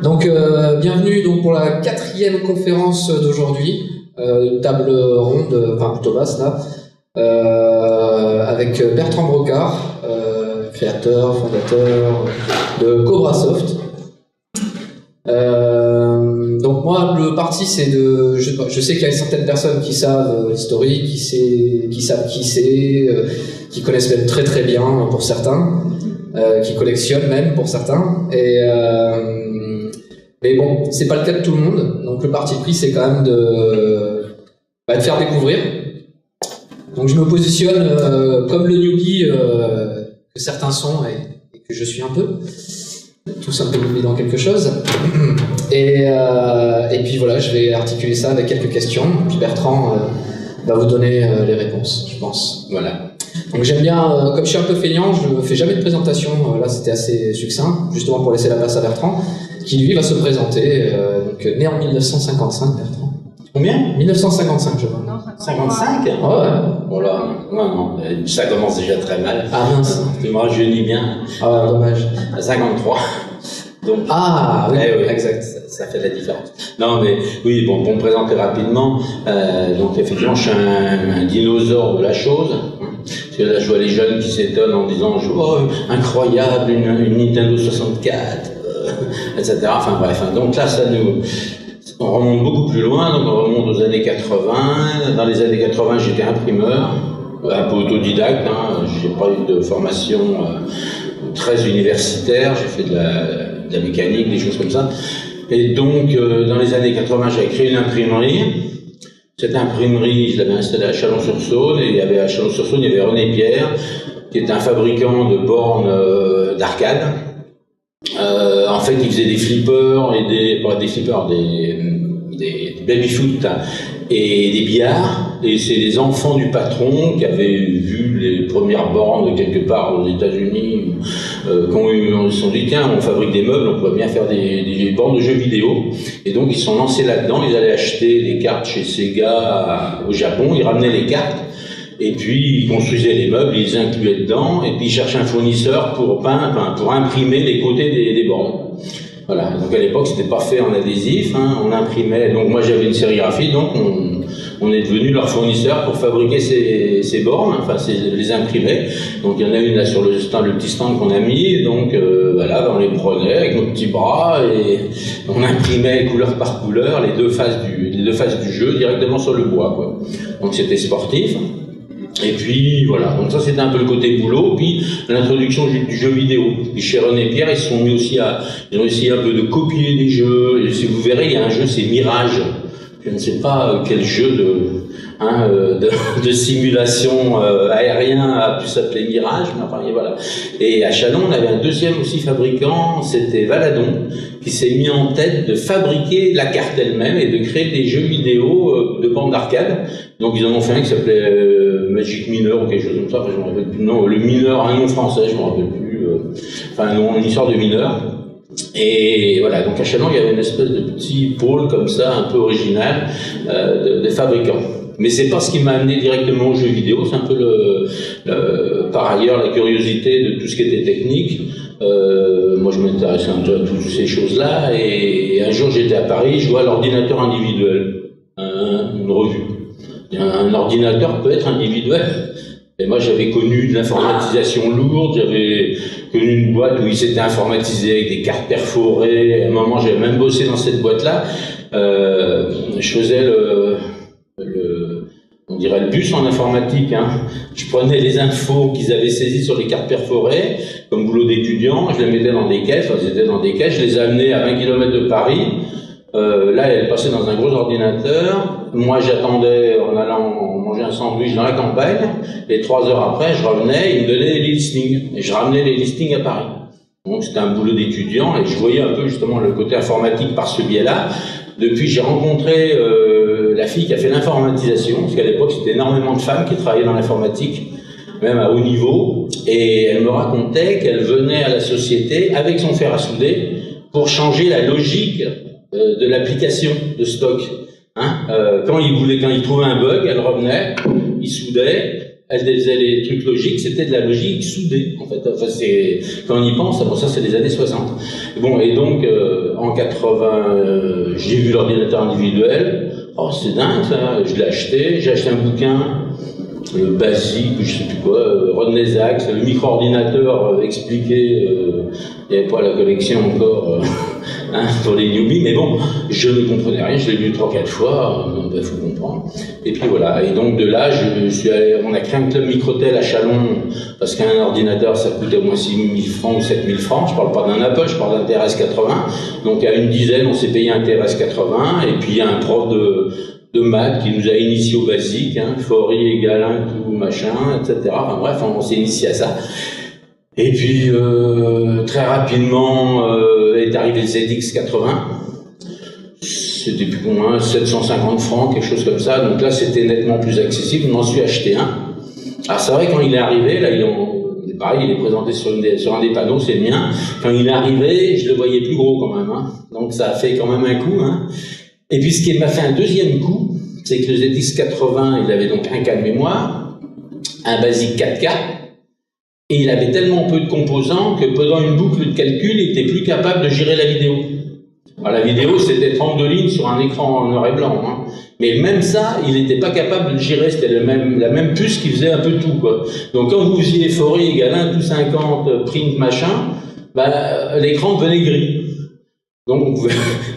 Donc bienvenue donc pour la 4e conférence d'aujourd'hui, une table ronde, enfin plutôt basse là, avec Bertrand Brocard, créateur, fondateur de CobraSoft. Donc moi le parti c'est de, je sais qu'il y a certaines personnes qui savent l'historique, qui savent qui c'est, qui connaissent même très très bien pour certains, qui collectionnent même pour certains, mais bon, c'est pas le cas de tout le monde, donc le parti pris c'est quand même de faire découvrir. Donc je me positionne comme le newbie que certains sont et que je suis un peu, tous un peu newbie dans quelque chose. Et puis voilà, je vais articuler ça avec quelques questions, puis Bertrand va vous donner les réponses, je pense. Voilà. Donc j'aime bien, comme je suis un peu feignant, je ne fais jamais de présentation, là c'était assez succinct, justement pour laisser la place à Bertrand, qui lui va se présenter, donc né en 1955, Bertrand. Combien ? 1955, je vois. 55 ? Ouais. Voilà, non, ça commence déjà très mal. Ah mince. Tu me rajeunis bien. Ah dommage. À 53. Donc, oui, exact. Ça fait la différence. Non, mais oui, bon, pour me présenter rapidement, donc effectivement, je suis un dinosaure de la chose. Parce que là, je vois les jeunes qui s'étonnent en disant oh, incroyable, une Nintendo 64, etc. Enfin bref, donc là, on remonte beaucoup plus loin, donc on remonte aux années 80. Dans les années 80, j'étais imprimeur, un peu autodidacte, j'ai pas eu de formation très universitaire, j'ai fait de la mécanique, des choses comme ça. Et donc, dans les années 80, j'avais créé une imprimerie. Cette imprimerie, je l'avais installée à Chalon-sur-Saône, et à Chalon-sur-Saône, il y avait René Pierre, qui était un fabricant de bornes d'arcade. En fait, il faisait des flippers des baby-foot et des billards, et c'est les enfants du patron qui avaient vu les premières bornes quelque part aux États-Unis, qui se sont dit tiens, on fabrique des meubles, on pourrait bien faire des bornes de jeux vidéo, et donc ils se sont lancés là-dedans. Ils allaient acheter des cartes chez Sega au Japon, ils ramenaient les cartes, et puis ils construisaient les meubles, ils les incluaient dedans, et puis ils cherchaient un fournisseur pour imprimer les côtés des bornes. Voilà, donc à l'époque c'était pas fait en adhésif, on imprimait, donc moi j'avais une sérigraphie, donc on est devenu leur fournisseur pour fabriquer ces bornes, les imprimer. Donc il y en a une là sur le petit stand qu'on a mis, donc on les prenait avec nos petits bras et on imprimait couleur par couleur les deux faces du jeu directement sur le bois, quoi. Donc c'était sportif. Et puis voilà, donc ça c'était un peu le côté boulot, puis l'introduction du jeu vidéo. Puis chez René Pierre, ils ont essayé un peu de copier des jeux, et si vous verrez, il y a un jeu, c'est Mirage. Je ne sais pas quel jeu de simulation aérien a pu s'appeler Mirage, mais enfin voilà. Et à Chalon, on avait un deuxième aussi fabricant, c'était Valadon, qui s'est mis en tête de fabriquer la carte elle-même et de créer des jeux vidéo de bande d'arcade. Donc ils en ont fait un qui s'appelait Magic Mineur ou quelque chose comme ça, je me rappelle plus. Non, le mineur, un nom français, je me rappelle plus. Une histoire de mineur. Et voilà, donc à Chalon, il y avait une espèce de petit pôle comme ça, un peu original, de fabricants. Mais c'est pas ce qui m'a amené directement aux jeux vidéo, c'est un peu par ailleurs la curiosité de tout ce qui était technique. Moi je m'intéressais un peu à toutes ces choses-là, et un jour j'étais à Paris, je vois l'ordinateur individuel, une revue. Un ordinateur peut être individuel. Et moi j'avais connu de l'informatisation lourde, j'avais connu une boîte où ils s'étaient informatisés avec des cartes perforées. À un moment j'avais même bossé dans cette boîte-là. Je faisais on dirait le bus en informatique. Je prenais les infos qu'ils avaient saisies sur les cartes perforées, comme boulot d'étudiant, je les mettais dans des caisses, ils étaient dans des caisses, je les amenais à 20 km de Paris. Là, elle passait dans un gros ordinateur. Moi, j'attendais en allant manger un sandwich dans la campagne. Et 3 heures après, je revenais, ils me donnaient les listings. Et je ramenais les listings à Paris. Donc, c'était un boulot d'étudiant. Et je voyais un peu justement le côté informatique par ce biais-là. Depuis, j'ai rencontré la fille qui a fait l'informatisation. Parce qu'à l'époque, c'était énormément de femmes qui travaillaient dans l'informatique, même à haut niveau. Et elle me racontait qu'elle venait à la société avec son fer à souder pour changer la logique de l'application de stock. Quand il trouvait un bug, elle revenait, il soudait, elle faisait les trucs logiques, c'était de la logique soudée, en fait. Enfin, quand on y pense, bon, ça c'est les années 60. Bon, et donc, en 80, j'ai vu l'ordinateur individuel. Oh, c'est dingue, ça. Je l'ai acheté. J'ai acheté un bouquin, le basique, je sais plus quoi, Rodney Sachs, le micro-ordinateur expliqué. Il n'y avait pas la collection encore pour les newbies, mais bon, je ne comprenais rien. Je l'ai lu 3-4 fois. Il faut comprendre. Et puis voilà. Et donc de là, je suis allé. On a créé un club Microtel à Chalon parce qu'un ordinateur, ça coûtait au moins 6 000 francs ou 7 000 francs. Je parle pas d'un Apple, je parle d'un TRS-80. Donc à une dizaine, on s'est payé un TRS-80. Et puis il y a un prof de maths qui nous a initiés au basique, Faury et Galin, tout machin, etc. Enfin bref, on s'est initié à ça. Et puis très rapidement est arrivé le ZX80. C'était plus ou moins 750 francs, quelque chose comme ça. Donc là, c'était nettement plus accessible. On en suis acheté un. Alors c'est vrai, quand il est arrivé, là, pareil, il est présenté sur un des panneaux, c'est le mien. Quand il est arrivé, je le voyais plus gros quand même. Donc ça a fait quand même un coup. Et puis ce qui m'a fait un deuxième coup, c'est que le ZX80, il avait donc un cas de mémoire, un basique 4K, et il avait tellement peu de composants que pendant une boucle de calcul, il était plus capable de gérer la vidéo. Alors, la vidéo, c'était 32 lignes sur un écran en noir et blanc. Mais même ça, il n'était pas capable de le gérer. C'était la même puce qui faisait un peu tout, quoi. Donc quand vous faisiez Faury et Galin, tout 50, print, machin, l'écran devenait gris. Donc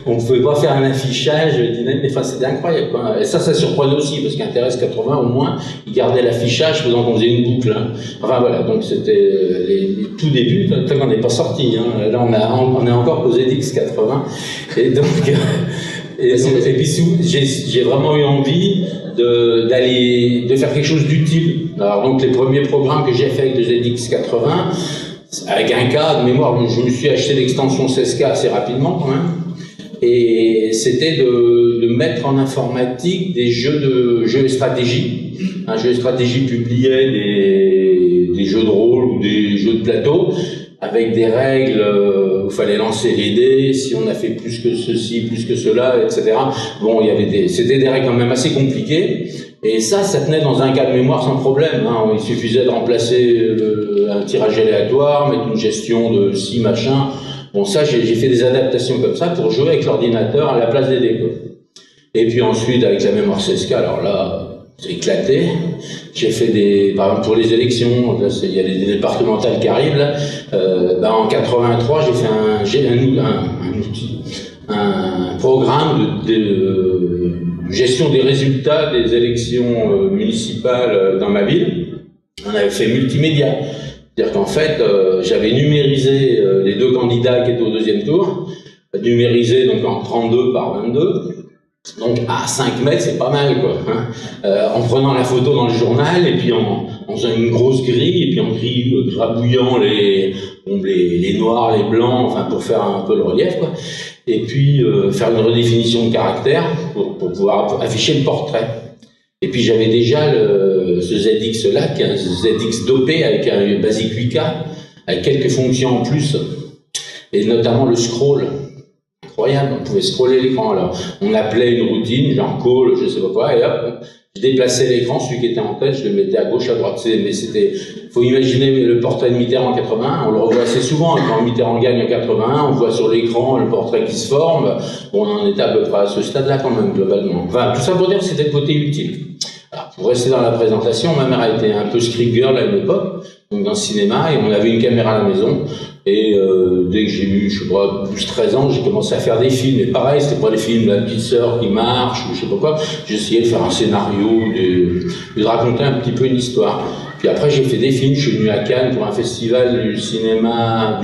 on pouvait pas faire un affichage dynamique, mais enfin c'était incroyable, quoi. Et ça surprenait aussi, parce qu'un TRS-80 au moins, il gardait l'affichage pendant qu'on faisait une boucle. Enfin voilà, donc c'était les tout débuts, tant qu'on n'est pas sorti. Là on est encore au ZX80. Et donc, et puis j'ai vraiment eu envie de faire quelque chose d'utile. Alors donc les premiers programmes que j'ai fait avec le ZX80, avec un cas de mémoire, je me suis acheté l'extension 16K assez rapidement quand même, et c'était de mettre en informatique des jeux et stratégie. Un jeu et stratégie publiait des jeux de rôle ou des jeux de plateau avec des règles où il fallait lancer les dés, si on a fait plus que ceci, plus que cela, etc. Bon, c'était des règles quand même assez compliquées. Et ça tenait dans un cas de mémoire sans problème. Il suffisait de remplacer un tirage aléatoire, mettre une gestion de si machin. Bon, ça, j'ai fait des adaptations comme ça pour jouer avec l'ordinateur à la place des dés. Et puis ensuite, avec la mémoire 16K, alors là, c'est éclaté. J'ai fait par exemple pour les élections, là, il y a des départementales qui arrivent là. En 83, j'ai fait un programme de gestion des résultats des élections municipales dans ma ville. On avait fait multimédia. C'est-à-dire qu'en fait, j'avais numérisé les deux candidats qui étaient au deuxième tour, numérisé donc en 32 par 22. Donc à 5 mètres, c'est pas mal, quoi. En prenant la photo dans le journal, et puis en faisant une grosse grille, et puis en grabouillant les noirs, les blancs, enfin pour faire un peu le relief, quoi. Et puis faire une redéfinition de caractère pour pouvoir afficher le portrait. Et puis j'avais déjà ce ZX là, qui est un ZX dopé avec un basique 8K, avec quelques fonctions en plus, et notamment le scroll. Incroyable, on pouvait scroller l'écran. Alors on appelait une routine, genre call, je sais pas quoi, et hop, je déplaçais l'écran, celui qui était en tête, je le mettais à gauche, à droite. Mais faut imaginer le portrait de Mitterrand en 81, on le revoit assez souvent, quand Mitterrand gagne en 81, on voit sur l'écran le portrait qui se forme. Bon, on en était à peu près à ce stade-là quand même, globalement. Enfin, tout ça pour dire que c'était le côté utile. Alors, pour rester dans la présentation, ma mère était un peu script girl à une époque, donc dans le cinéma, et on avait une caméra à la maison. Et dès que j'ai eu, je sais pas, 12-13 ans, j'ai commencé à faire des films. Et pareil, c'était pas des films de la petite sœur qui marche, ou je sais pas quoi. J'essayais de faire un scénario, de raconter un petit peu une histoire. Puis après, j'ai fait des films. Je suis venu à Cannes pour un festival du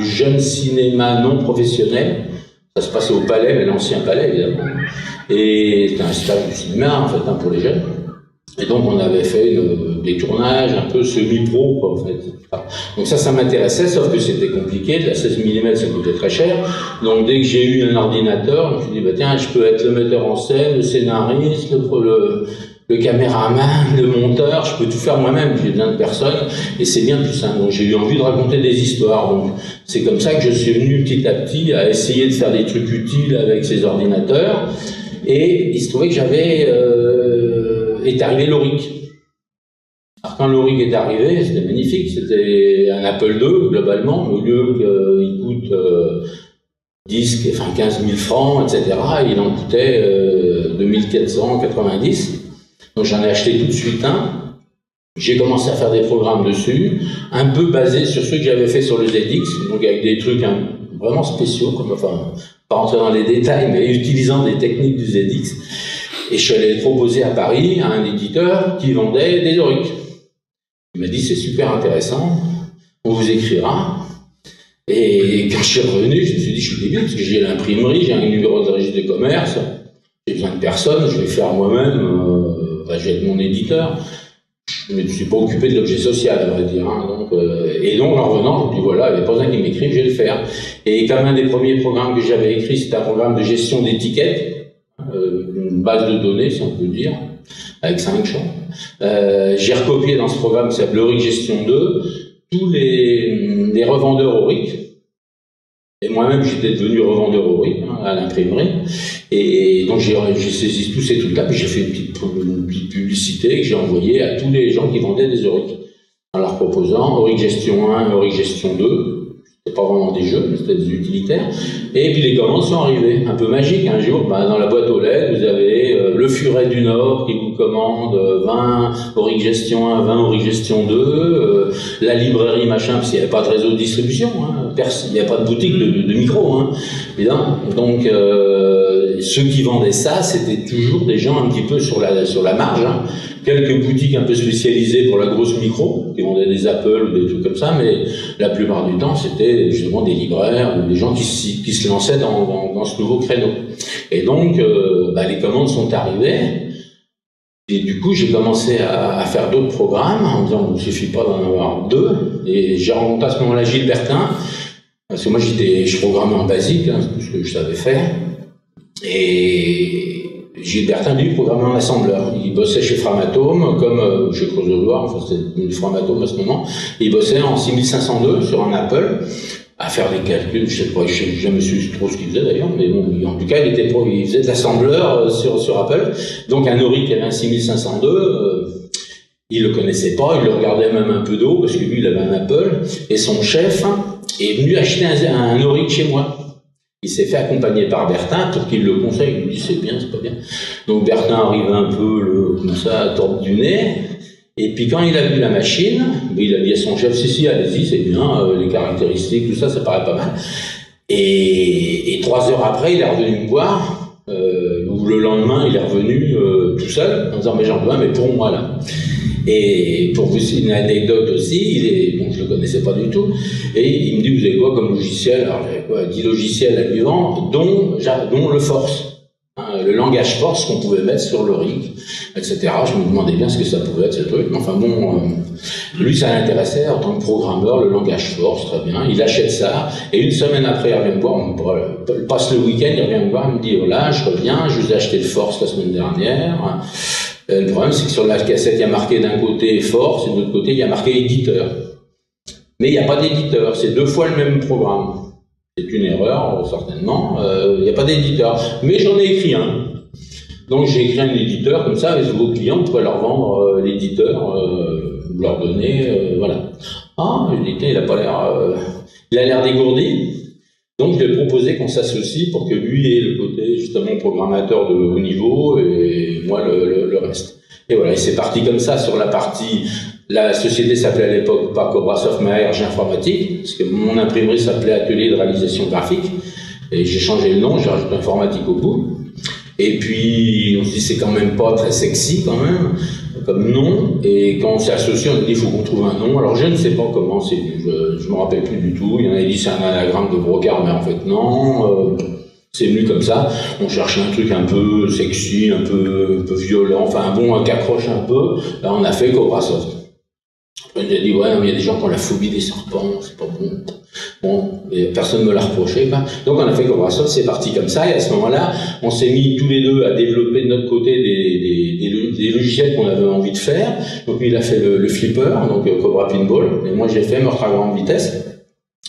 jeune cinéma non professionnel. Ça se passait au Palais, mais l'ancien Palais, évidemment. Et c'était un festival du cinéma, en fait, pour les jeunes. Et donc on avait fait des tournages un peu semi-pro, quoi, en fait. Donc ça m'intéressait, sauf que c'était compliqué. La 16 mm, ça coûtait très cher. Donc dès que j'ai eu un ordinateur, je me suis dit, tiens, je peux être le metteur en scène, le scénariste, le caméraman, le monteur, je peux tout faire moi-même, j'ai besoin de personne, et c'est bien tout ça. Donc j'ai eu envie de raconter des histoires. Donc c'est comme ça que je suis venu petit à petit à essayer de faire des trucs utiles avec ces ordinateurs. Et il se trouvait que est arrivé l'Auric. Alors quand l'Auric est arrivé, c'était magnifique, c'était un Apple II globalement, au lieu qu'il coûte 15 000 francs, etc., il en coûtait 2490. Donc j'en ai acheté tout de suite un. J'ai commencé à faire des programmes dessus, un peu basés sur ceux que j'avais fait sur le ZX, donc avec des trucs vraiment spéciaux, enfin, pas rentrer dans les détails, mais utilisant des techniques du ZX. Et je suis allé le proposer à Paris à un éditeur qui vendait des Auric. Il m'a dit c'est super intéressant, on vous écrira. Et quand je suis revenu, je me suis dit je suis débile parce que j'ai l'imprimerie, j'ai un numéro de registre de commerce, j'ai besoin de personne, je vais faire moi-même, je vais être mon éditeur. Je ne me suis pas occupé de l'objet social, à vrai dire. Et donc, en revenant, je me dis voilà, il n'y a pas besoin qu'il m'écrive, je vais le faire. Et comme un des premiers programmes que j'avais écrit, c'était un programme de gestion d'étiquettes, une base de données, si on peut dire, avec 5 champs. J'ai recopié dans ce programme qui s'appelle Auric Gestion 2 tous les revendeurs Auric. Et moi-même, j'étais devenu revendeur Auric à l'imprimerie. Et donc, j'ai saisi tous ces trucs-là, puis j'ai fait une petite publicité que j'ai envoyée à tous les gens qui vendaient des Auric, en leur proposant Auric Gestion 1, Auric Gestion 2. C'était pas vraiment des jeux, mais c'était des utilitaires. Et puis les commandes sont arrivées, un peu magiques. Un jour, dans la boîte aux lettres, vous avez le Furet du Nord qui vous commande 20 Auric Gestion 1, 20 Auric Gestion 2, la librairie machin, parce qu'il n'y avait pas de réseau de distribution, il n'y avait pas de boutique de micro, évidemment. Donc ceux qui vendaient ça, c'était toujours des gens un petit peu sur la marge, quelques boutiques un peu spécialisées pour la grosse micro, qui vendaient des Apple ou des trucs comme ça, mais la plupart du temps, c'était justement des libraires ou des gens qui se lançaient dans ce nouveau créneau. Et donc, les commandes sont arrivées, et du coup, j'ai commencé à faire d'autres programmes, en me disant, il ne suffit pas d'en avoir 2, et j'ai rencontré à ce moment-là Gilles Bertin, parce que moi, je programmais en basique, c'est tout ce que je savais faire, et Gilles Bertin, lui, programmait en assembleur. Il bossait chez Framatome, comme chez Creusot-Loire, enfin c'était une Framatome à ce moment. Il bossait en 6502 sur un Apple, à faire des calculs, je sais jamais su trop ce qu'il faisait d'ailleurs, mais bon, en tout cas, il faisait de l'assembleur sur Apple. Donc un Auric qui avait un 6502, il le connaissait pas, il le regardait même un peu d'eau, parce que lui, il avait un Apple, et son chef est venu acheter un Auric chez moi. Il s'est fait accompagner par Bertin pour qu'il le conseille. Il lui dit c'est bien, c'est pas bien. Donc Bertin arrive un peu comme ça, à tordre du nez. Et puis quand il a vu la machine, il a dit à son chef si, allez-y, c'est bien, les caractéristiques, tout ça paraît pas mal. Et 3 heures après, il est revenu me voir, ou le lendemain, il est revenu tout seul, en disant mais j'en dois, mais pour moi là. Et pour vous citer une anecdote aussi, je le connaissais pas du tout, et il me dit vous avez quoi comme logiciel? Alors j'avais 10 logiciels à lui vendre, dont le Force, le langage Force qu'on pouvait mettre sur l'Auric, etc. Je me demandais bien ce que ça pouvait être ce truc, mais enfin bon, lui ça l'intéressait en tant que programmeur, le langage Force, très bien, il achète ça, et une semaine après il revient me voir, il passe le week-end, il revient me voir, il me dit voilà, je reviens, je vous ai acheté le Force la semaine dernière. Le problème, c'est que sur la cassette, il y a marqué d'un côté Force, et de l'autre côté, il y a marqué éditeur. Mais il n'y a pas d'éditeur, c'est 2 fois le même programme. C'est une erreur, certainement, il n'y a pas d'éditeur. Mais j'en ai écrit un. Donc j'ai écrit un éditeur, comme ça, avec vos clients, vous pouvez leur vendre l'éditeur, vous leur donnez, voilà. Ah, l'éditeur, il a l'air dégourdi. Donc je lui ai proposé qu'on s'associe pour que lui ait le côté justement programmateur de haut niveau et moi le reste. Et voilà, et c'est parti comme ça sur la partie. La société s'appelait à l'époque pas Cobrasoft mais ARG Informatique, parce que mon imprimerie s'appelait Atelier de réalisation graphique. Et j'ai changé le nom, j'ai rajouté informatique au bout. Et puis on se dit c'est quand même pas très sexy quand même comme nom, et quand on s'est associé, on a dit il faut qu'on trouve un nom. Alors je ne sais pas comment c'est venu, je me rappelle plus du tout. Il y en a dit c'est un anagramme de brocard, mais en fait non, c'est venu comme ça. On cherchait un truc un peu sexy, un peu violent, enfin un qui accroche un peu. Là on a fait Cobrasoft. On a dit ouais, mais il y a des gens qui ont la phobie des serpents, c'est pas bon. Bon, et personne ne me l'a reproché, quoi. Donc on a fait Cobrasoft, c'est parti comme ça, et à ce moment-là, on s'est mis tous les deux à développer de notre côté des logiciels qu'on avait envie de faire. Donc lui, il a fait le flipper, donc Cobra Pinball, et moi j'ai fait Meurtre à grande vitesse.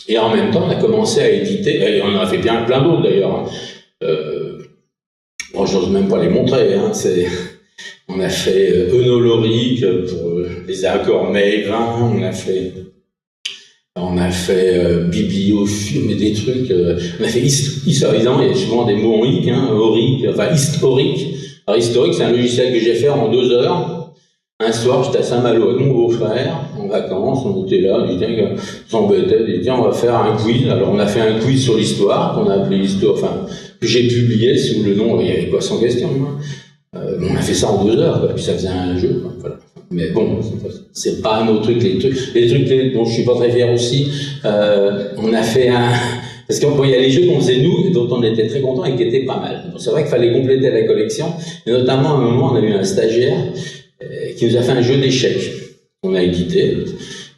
Et en même temps, on a commencé à éditer, et on en a fait plein d'autres d'ailleurs. Bon, j'ose même pas les montrer, On a fait œnolorique pour les accords mai 20, on a fait bibliophilie, mais des trucs, on a fait évidemment, il y a souvent des mots auriques, historique. Alors historique, c'est un logiciel que j'ai fait en 2 heures. Un soir, j'étais à Saint-Malo avec mon beau-frère, en vacances, on était là, on s'embêtait, tiens, on va faire un quiz. Alors on a fait un quiz sur l'histoire, qu'on a appelé l'histoire, que j'ai publié sous le nom, il y avait quoi 100 questions, on a fait ça en 2 heures, quoi, puis ça faisait un jeu, quoi, voilà. Mais bon, c'est pas nos trucs, les trucs dont je suis pas très fier aussi, on a fait parce qu'il y a les jeux qu'on faisait nous, dont on était très contents et qui étaient pas mal. Bon, c'est vrai qu'il fallait compléter la collection, et notamment à un moment, on a eu un stagiaire qui nous a fait un jeu d'échecs qu'on a édité.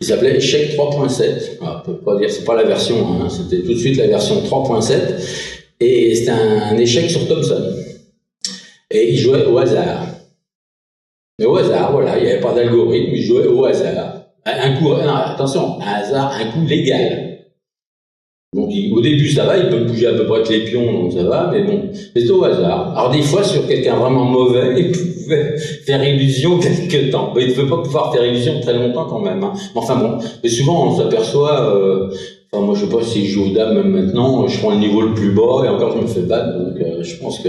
Il s'appelait Échec 3.7. Alors, on peut pas dire, c'est pas la version 1, c'était tout de suite la version 3.7, et c'était un échec sur Thomson. Et il jouait au hasard. Mais au hasard, voilà, il n'y avait pas d'algorithme, il jouait au hasard. Attention, un hasard, un coup légal. Donc au début ça va, il peut bouger à peu près avec les pions, donc ça va, mais bon, c'est au hasard. Alors des fois sur quelqu'un vraiment mauvais, il pouvait faire illusion quelque temps. Il ne veut pas pouvoir faire illusion très longtemps quand même. Enfin bon, mais souvent on s'aperçoit, moi je sais pas si je joue aux dames même maintenant, je prends le niveau le plus bas et encore je me fais battre, donc je pense que,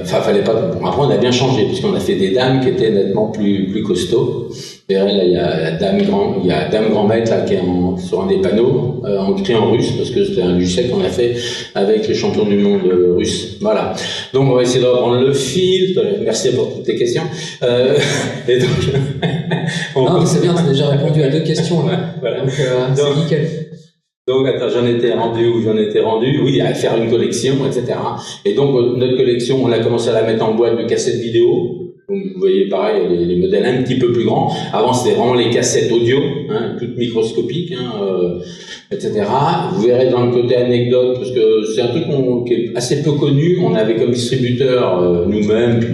fallait pas. Bon, après on a bien changé puisqu'on a fait des dames qui étaient nettement plus costauds. Et là, il y a Dame Grand Maître là, qui est sur un des panneaux, écrit en russe, parce que c'était un logiciel qu'on a fait avec les champions du monde russes. Voilà. Donc, on va essayer de reprendre le fil. Merci pour toutes tes questions. Et donc, non, mais c'est bien, tu as déjà répondu à 2 questions, là. Voilà. Donc, c'est nickel. Donc, attends, j'en étais rendu, oui, à faire une collection, etc. Et donc, notre collection, on a commencé à la mettre en boîte de cassettes vidéo. Donc, vous voyez, pareil, les modèles un petit peu plus grands. Avant, c'était vraiment les cassettes audio, toutes microscopiques, etc. Vous verrez dans le côté anecdote, parce que c'est un truc qui est assez peu connu. On avait comme distributeur nous-mêmes, puis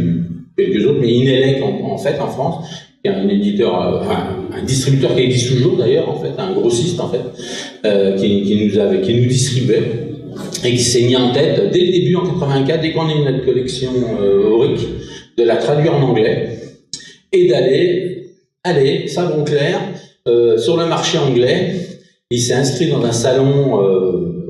quelques autres, mais Inelec, en fait, en France, qui est un éditeur, un distributeur qui existe toujours d'ailleurs, en fait, un grossiste, en fait, qui nous distribuait, et qui s'est mis en tête, dès le début, en 84, dès qu'on a eu notre collection Auric, de la traduire en anglais et d'aller, savon clair, sur le marché anglais. Il s'est inscrit dans un salon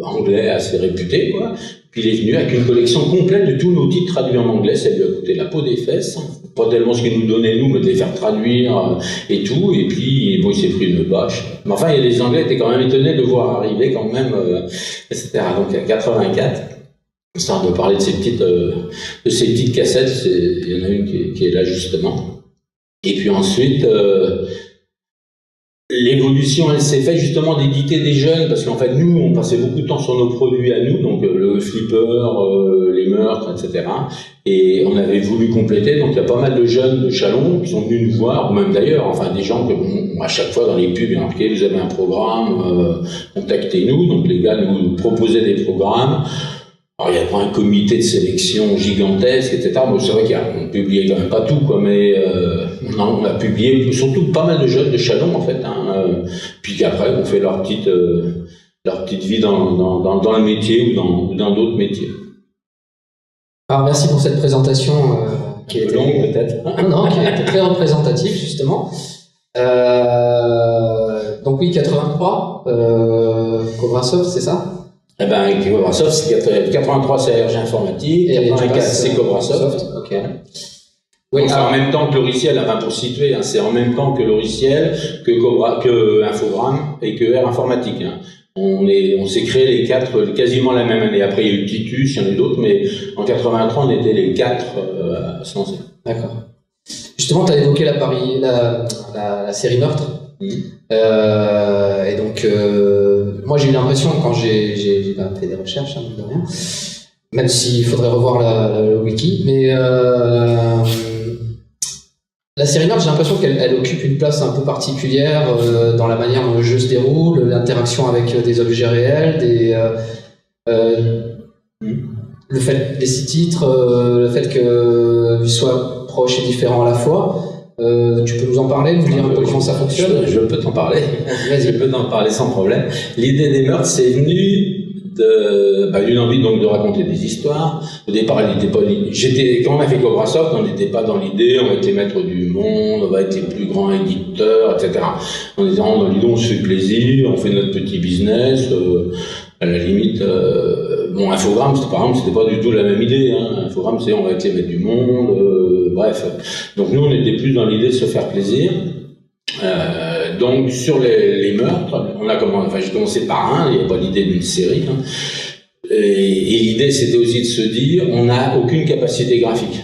anglais assez réputé, quoi. Puis il est venu avec une collection complète de tous nos titres traduits en anglais. Ça lui a coûté la peau des fesses, pas tellement ce qu'il nous donnait nous, mais de les faire traduire et tout. Et puis bon, il s'est pris une bâche. Mais enfin, les Anglais étaient quand même étonnés de voir arriver quand même, etc. Donc à 84. Histoire de parler de ces petites cassettes, il y en a une qui est là justement. Et puis ensuite, l'évolution, elle s'est faite justement d'éditer des jeunes, parce qu'en fait, nous, on passait beaucoup de temps sur nos produits à nous, donc le flipper, les meurtres, etc. Et on avait voulu compléter, donc il y a pas mal de jeunes de Châlons qui sont venus nous voir, ou même d'ailleurs, enfin des gens que, à chaque fois dans les pubs, il y a marqué, vous avez un programme, contactez-nous. Donc les gars nous proposaient des programmes. Alors, il n'y a pas un comité de sélection gigantesque, etc. Bon, c'est vrai qu'on publiait quand même pas tout, quoi, mais on a publié surtout pas mal de jeunes de Châlons, en fait, puis qu'après, on fait leur petite vie dans le métier ou dans d'autres métiers. Alors, merci pour cette présentation qui était longue, peut-être. Non, qui était très représentative, justement. Donc oui, 83, Cobrasoft, c'est ça? Eh ben, Cobrasoft, c'est 83, c'est RG Informatique, et 84, c'est Cobrasoft. Ok. Oui, c'est en même temps que Loriciel, enfin pour situer, c'est en même temps que Loriciel, que Infogrames et que R Informatique. On s'est créé les 4 quasiment la même année. Après, il y a eu Titus, il y en a eu d'autres, mais en 83, on était les 4 à se lancer. D'accord. Justement, tu as évoqué la série Meurtre. Et donc, moi j'ai eu l'impression, quand j'ai fait des recherches, de rien, même s'il faudrait revoir le wiki, mais la série Meurtre, j'ai l'impression qu'elle occupe une place un peu particulière dans la manière dont le jeu se déroule, l'interaction avec des objets réels, le fait des 6 titres, le fait qu'ils soient proches et différents à la fois. Tu peux nous en parler, nous dire un peu comment ça fonctionne? Je peux t'en parler. Vas-y. Je peux t'en parler sans problème. L'idée des meurtres, c'est venu d'une envie donc de raconter des histoires. Au départ, elle n'était pas. Quand on a fait Cobrasoft, on n'était pas dans l'idée, on va être les maîtres du monde, on va être les plus grands éditeurs, etc. On était dans l'idée, on se fait plaisir, on fait notre petit business. À la limite, Infogrames, par exemple, c'était pas du tout la même idée. Hein. Infogrames, c'est on va être les maîtres du monde, bref. Donc nous, on était plus dans l'idée de se faire plaisir. Donc sur les meurtres, j'ai commencé par un, il n'y avait pas l'idée d'une série. Hein. Et l'idée, c'était aussi de se dire, on n'a aucune capacité graphique.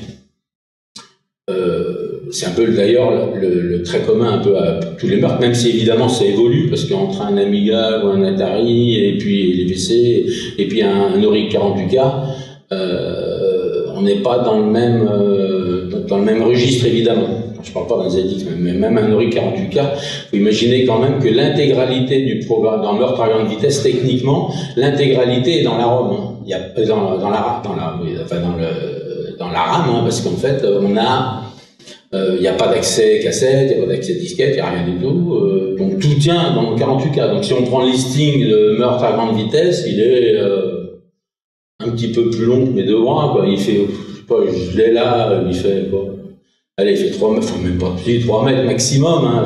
C'est un peu d'ailleurs le trait commun un peu à tous les meurtres, même si évidemment ça évolue, parce qu'entre un Amiga ou un Atari, et puis les PC, et puis un Auric 48K, on n'est pas dans le même registre évidemment. Je parle pas d'un ZX, mais même un Auric 48K, faut imaginer quand même que l'intégralité du programme, dans Meurtre à grande vitesse, techniquement, l'intégralité est dans la ROM. Hein. Il y a dans la RAM, hein, parce qu'en fait, il n'y a pas d'accès cassette, il n'y a pas d'accès disquette, il n'y a rien du tout. Donc tout tient dans le 48K. Donc si on prend le listing de Meurtre à grande vitesse, il est un petit peu plus long que mes deux bras, quoi. Il fait, je sais pas, je l'ai là, il fait quoi? Allez, il fait 3 mètres, enfin même pas plus, 3 mètres maximum, hein,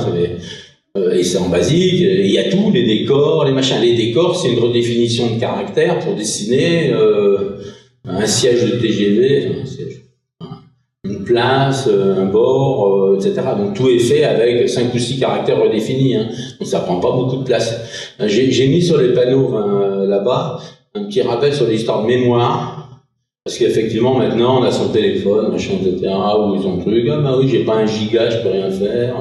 et c'est en basique, et il y a tout, les décors, les machins. Les décors, c'est une redéfinition de caractère pour dessiner un siège de TGV, une place, un bord, etc. Donc tout est fait avec 5 ou 6 caractères redéfinis, hein. Donc ça prend pas beaucoup de place. J'ai mis sur les panneaux là-bas un petit rappel sur l'histoire de mémoire. Parce qu'effectivement, maintenant, on a son téléphone, machin, etc., ou ils ont truc, ah bah oui, j'ai pas 1 giga, je peux rien faire,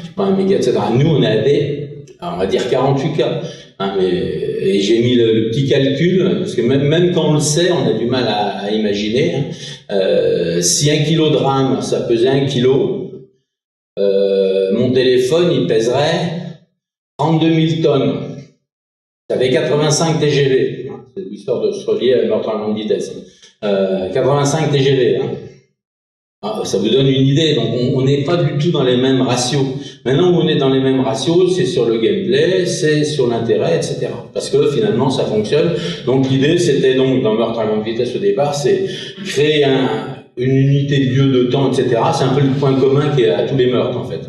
j'ai pas 1 méga, etc. Nous, on avait, on va dire 48K, hein, et j'ai mis le petit calcul, parce que même quand on le sait, on a du mal à imaginer, hein. Si 1 kilo de RAM, ça pesait 1 kilo, mon téléphone, il pèserait 32 000 tonnes. Ça fait 85 TGV, hein. C'est l'histoire de se relier à Meurtre à grande vitesse. 85 TGV, hein. Ah, ça vous donne une idée. Donc on n'est pas du tout dans les mêmes ratios. Maintenant où on est dans les mêmes ratios, c'est sur le gameplay, c'est sur l'intérêt, etc. Parce que finalement ça fonctionne. Donc l'idée c'était donc dans Meurtre à grande vitesse au départ, c'est créer une unité de lieu, de temps, etc. C'est un peu le point commun qui est à tous les meurtres en fait.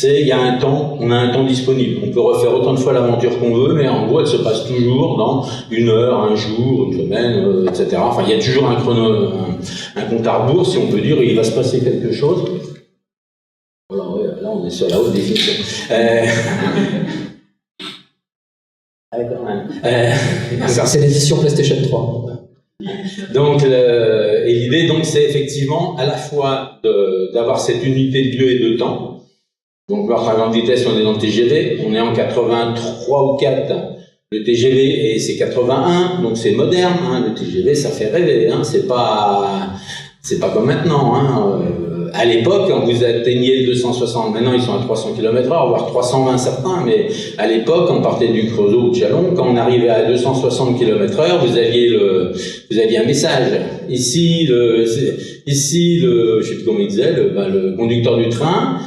Il y a un temps, on a un temps disponible. On peut refaire autant de fois l'aventure qu'on veut, mais en gros, elle se passe toujours dans 1 heure, 1 jour, 1 semaine, etc. Enfin, il y a toujours un compte à rebours, si on peut dire, et il va se passer quelque chose. Voilà, ouais, là, on est sur la haute définition. C'est l'édition PlayStation 3. Donc, et l'idée, donc, c'est effectivement à la fois d'avoir cette unité de lieu et de temps. Donc, Meurtre à grande vitesse, on est dans le TGV, on est en 83 ou 4, le TGV, et c'est 81, donc c'est moderne, hein. Le TGV, ça fait rêver, hein. C'est pas comme maintenant, hein. À l'époque, quand vous atteigniez le 260, maintenant ils sont à 300 km/h, voire 320 certains, mais à l'époque, on partait du Creusot ou de Chalon, quand on arrivait à 260 km/h, vous aviez un message. Ici, je sais plus comment il disait, le conducteur du train,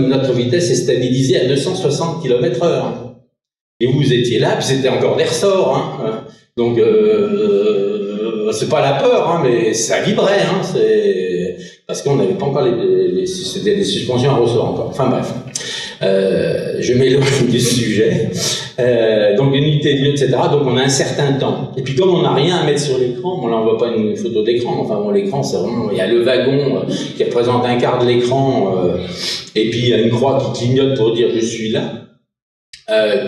notre vitesse est stabilisée à 260 km/h. Et vous étiez là, puis c'était encore des ressorts, hein. Donc, c'est pas la peur, hein, mais ça vibrait, hein. Parce qu'on n'avait pas encore c'était des suspensions à ressort encore. Enfin bref. Je m'éloigne du sujet. Donc unité de lieu, etc. Donc on a un certain temps. Et puis comme on n'a rien à mettre sur l'écran, on n'envoie pas une photo d'écran. Enfin bon, l'écran, c'est vraiment, il y a le wagon qui représente 1/4 de l'écran, et puis il y a une croix qui clignote pour dire je suis là.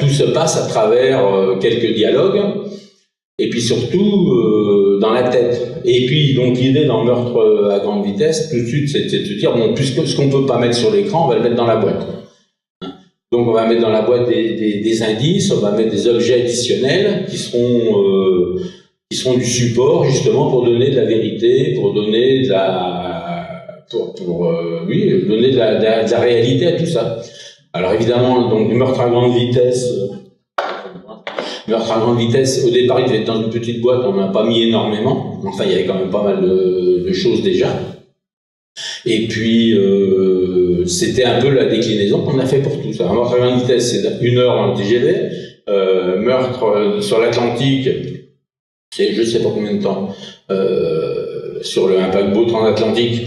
Tout se passe à travers quelques dialogues. Et puis surtout dans la tête. Et puis donc l'idée dans Meurtre à grande vitesse, tout de suite, c'était de se dire bon, puisque ce qu'on peut pas mettre sur l'écran, on va le mettre dans la boîte. Donc on va mettre dans la boîte des indices, on va mettre des objets additionnels qui seront du support justement pour donner de la vérité, pour donner de la réalité à tout ça. Alors évidemment, donc Meurtre à grande vitesse. Meurtre à grande vitesse, au départ il devait être dans une petite boîte, on n'a pas mis énormément, enfin il y avait quand même pas mal de choses déjà. Et puis c'était un peu la déclinaison qu'on a fait pour tout ça. Meurtre à grande vitesse, c'est 1 heure dans le TGV, meurtre sur l'Atlantique, c'est je ne sais pas combien de temps, sur un paquebot transatlantique,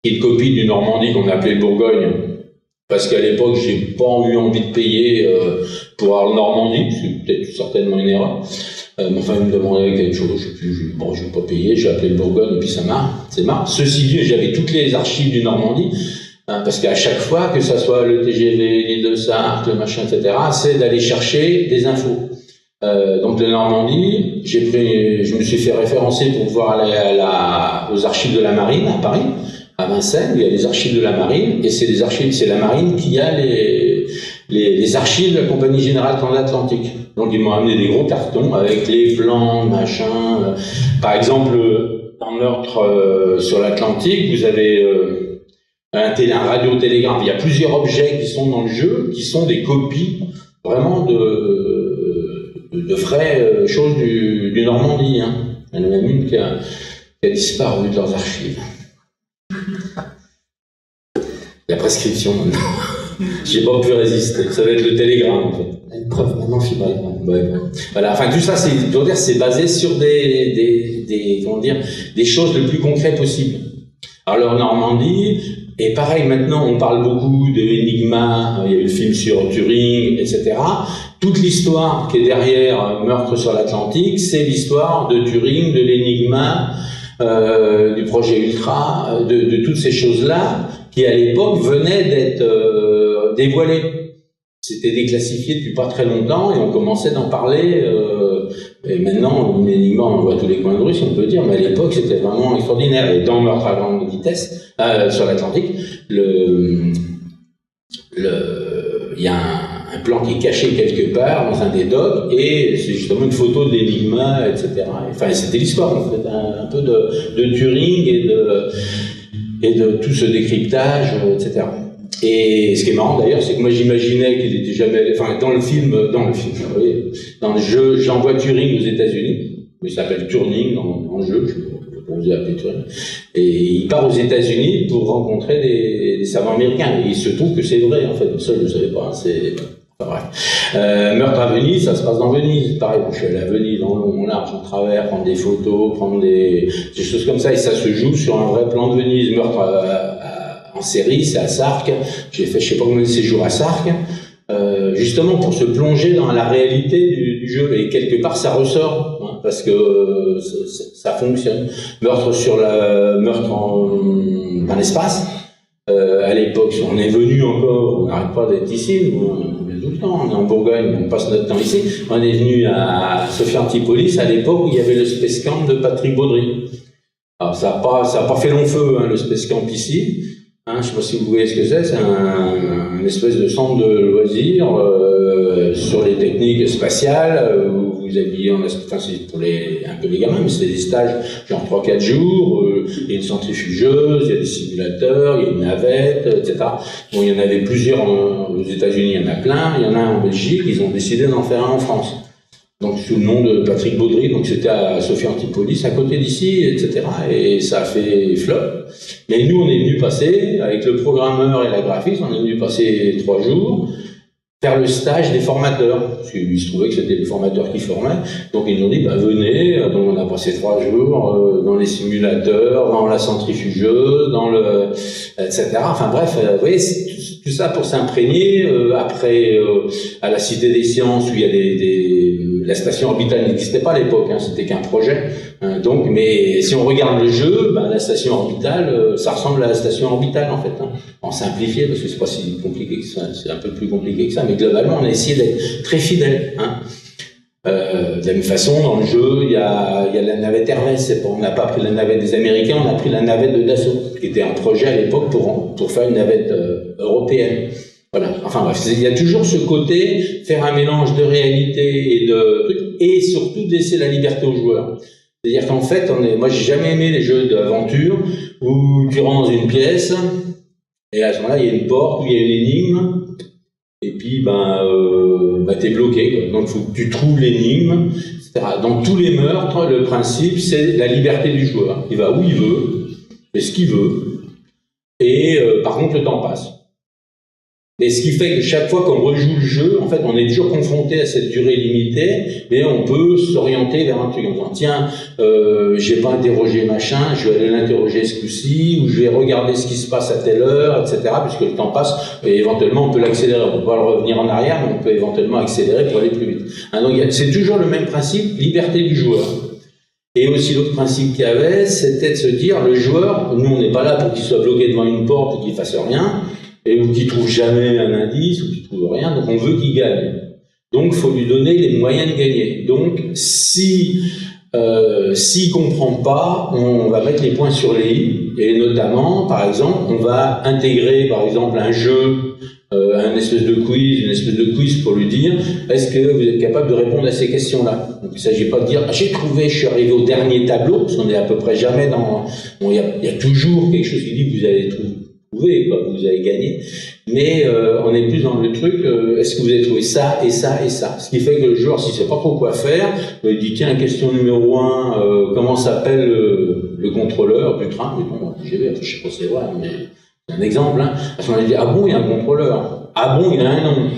qui est une copie du Normandie qu'on appelait le Bourgogne, parce qu'à l'époque, j'ai pas eu envie de payer pour avoir le Normandie, c'est peut-être certainement une erreur. Enfin, il me demandait quelque chose, je sais plus, bon, je vais pas payer, j'ai appelé le Bourgogne, et puis ça marche, c'est marrant. Ceci dit, j'avais toutes les archives du Normandie, parce qu'à chaque fois, que ça soit le TGV, l'île de Sarthe, le machin, etc., c'est d'aller chercher des infos. Donc le Normandie, je me suis fait référencer pour pouvoir aller aux archives de la Marine à Paris, à Vincennes, il y a les archives de la Marine, et c'est la Marine qui a les archives de la Compagnie Générale Transatlantique. Donc ils m'ont amené des gros cartons avec les plans, machin. Par exemple, dans Meurtre sur l'Atlantique, vous avez un radiotélégraphe. Il y a plusieurs objets qui sont dans le jeu, qui sont des copies vraiment de vraies choses du Normandie. Hein. Il y en a même une qui a disparu de leurs archives. La prescription maintenant. J'ai pas pu résister. Ça va être le télégramme en fait. Une preuve maintenant finale. Ouais. Voilà. Enfin tout ça, c'est basé sur des choses le plus concrètes possible. Alors Normandie, et pareil maintenant, on parle beaucoup de Enigma. Il y a eu le film sur Turing, etc. Toute l'histoire qui est derrière Meurtre sur l'Atlantique, c'est l'histoire de Turing, de l'Enigma, du projet Ultra, de toutes ces choses-là qui à l'époque venaient d'être dévoilées. C'était déclassifié depuis pas très longtemps et on commençait d'en parler. Et maintenant, l'Enigma, on voit tous les coins de rue, si on peut dire, mais à l'époque, c'était vraiment extraordinaire. Et dans Meurtre à grande vitesse, sur l'Atlantique, il y a un plan qui est caché quelque part dans un des docks et c'est justement une photo de l'Enigma, etc. Enfin, c'était l'histoire, en fait, un peu de Turing et de tout ce décryptage, etc. Et ce qui est marrant d'ailleurs, c'est que moi j'imaginais qu'il était jamais, enfin dans le jeu, j'envoie Turing aux États-Unis, il s'appelle Turing dans le jeu, je sais pas pourquoi vous appelez Turing, et il part aux États-Unis pour rencontrer des savants américains. Et il se trouve que c'est vrai en fait, ça je ne savais pas, c'est. Enfin, bref. Meurtre à Venise, ça se passe dans Venise. Pareil, je suis allé à Venise, en long, en large, en travers, prendre des photos, prendre des choses comme ça, et ça se joue sur un vrai plan de Venise. Meurtre en série, c'est à Sark. J'ai fait je sais pas combien de séjours à Sark, justement pour se plonger dans la réalité du jeu. Et quelque part, ça ressort, hein, parce que ça fonctionne. Meurtre dans l'espace. À l'époque, on est venu encore, on n'arrête pas d'être ici, on est tout le temps, on est en Bourgogne, on passe notre temps ici. On est venu à Sophia Antipolis à l'époque où il y avait le Space Camp de Patrick Baudry. Alors ça a pas fait long feu, hein, le Space Camp ici. Hein, je ne sais pas si vous voyez ce que c'est une espèce de centre de loisirs sur les techniques spatiales où vous habillez enfin c'est pour un peu les gamins, mais c'est des stages genre 3-4 jours, il y a une centrifugeuse, il y a des simulateurs, il y a une navette, etc. Bon, il y en avait plusieurs aux États-Unis, il y en a plein, il y en a un en Belgique, ils ont décidé d'en faire un en France. Donc sous le nom de Patrick Baudry, donc c'était à Sophia Antipolis, à côté d'ici, etc. Et ça a fait flop. Mais nous, on est venu passer, avec le programmeur et la graphiste, on est venu passer 3 jours, faire le stage des formateurs. Parce qu'ils se trouvaient que c'était les formateurs qui formaient. Donc ils nous ont dit, venez. Donc on a passé 3 jours dans les simulateurs, dans la centrifugeuse, etc. Enfin bref, vous voyez, tout ça pour s'imprégner. Après, à la Cité des Sciences, où il y a la station orbitale n'existait pas à l'époque, hein, c'était qu'un projet. Donc, mais si on regarde le jeu, la station orbitale, ça ressemble à la station orbitale en fait, hein, en simplifié, parce que c'est pas si compliqué que ça, c'est un peu plus compliqué que ça, mais globalement, on a essayé d'être très fidèle. Hein. De la même façon, dans le jeu, il y a la navette Hermès. On n'a pas pris la navette des Américains, on a pris la navette de Dassault, qui était un projet à l'époque pour faire une navette européenne. Voilà. Enfin bref, il y a toujours ce côté, faire un mélange de réalité et surtout de laisser la liberté aux joueurs. C'est-à-dire qu'en fait, moi j'ai jamais aimé les jeux d'aventure où tu rentres dans une pièce et à ce moment-là il y a une porte où il y a une énigme et puis t'es bloqué. Donc il faut que tu trouves l'énigme, etc. Dans tous les meurtres, le principe c'est la liberté du joueur. Il va où il veut, fait ce qu'il veut et par contre le temps passe. Et ce qui fait que chaque fois qu'on rejoue le jeu, en fait, on est toujours confronté à cette durée limitée, mais on peut s'orienter vers un truc en disant, tiens, j'ai pas interrogé machin, je vais aller l'interroger ce coup-ci, ou je vais regarder ce qui se passe à telle heure, etc., puisque le temps passe, et éventuellement on peut l'accélérer, on peut pas le revenir en arrière, mais on peut éventuellement accélérer pour aller plus vite. Hein, donc c'est toujours le même principe, liberté du joueur. Et aussi l'autre principe qu'il y avait, c'était de se dire, le joueur, nous on n'est pas là pour qu'il soit bloqué devant une porte et qu'il fasse rien, et ou qu'il trouve jamais un indice, ou qu'il trouve rien, donc on veut qu'il gagne. Donc il faut lui donner les moyens de gagner. Donc s'il comprend pas, on va mettre les points sur les i, et notamment, par exemple, on va intégrer par exemple un jeu, une espèce de quiz pour lui dire, est-ce que vous êtes capable de répondre à ces questions-là? Donc il ne s'agit pas de dire, j'ai trouvé, je suis arrivé au dernier tableau, parce qu'on est à peu près jamais dans... Bon, il y a toujours quelque chose qui dit que vous allez trouver, quoi, vous avez gagné, mais on est plus dans le truc, est-ce que vous avez trouvé ça et ça et ça? Ce qui fait que le joueur, s'il ne sait pas trop quoi faire, il dit, tiens, question numéro 1, comment s'appelle le contrôleur du train? Mais bon, je sais pas si c'est vrai, mais c'est un exemple. Hein. Parce qu'on a dit, ah bon, il y a un contrôleur. Ah bon, il a un nom.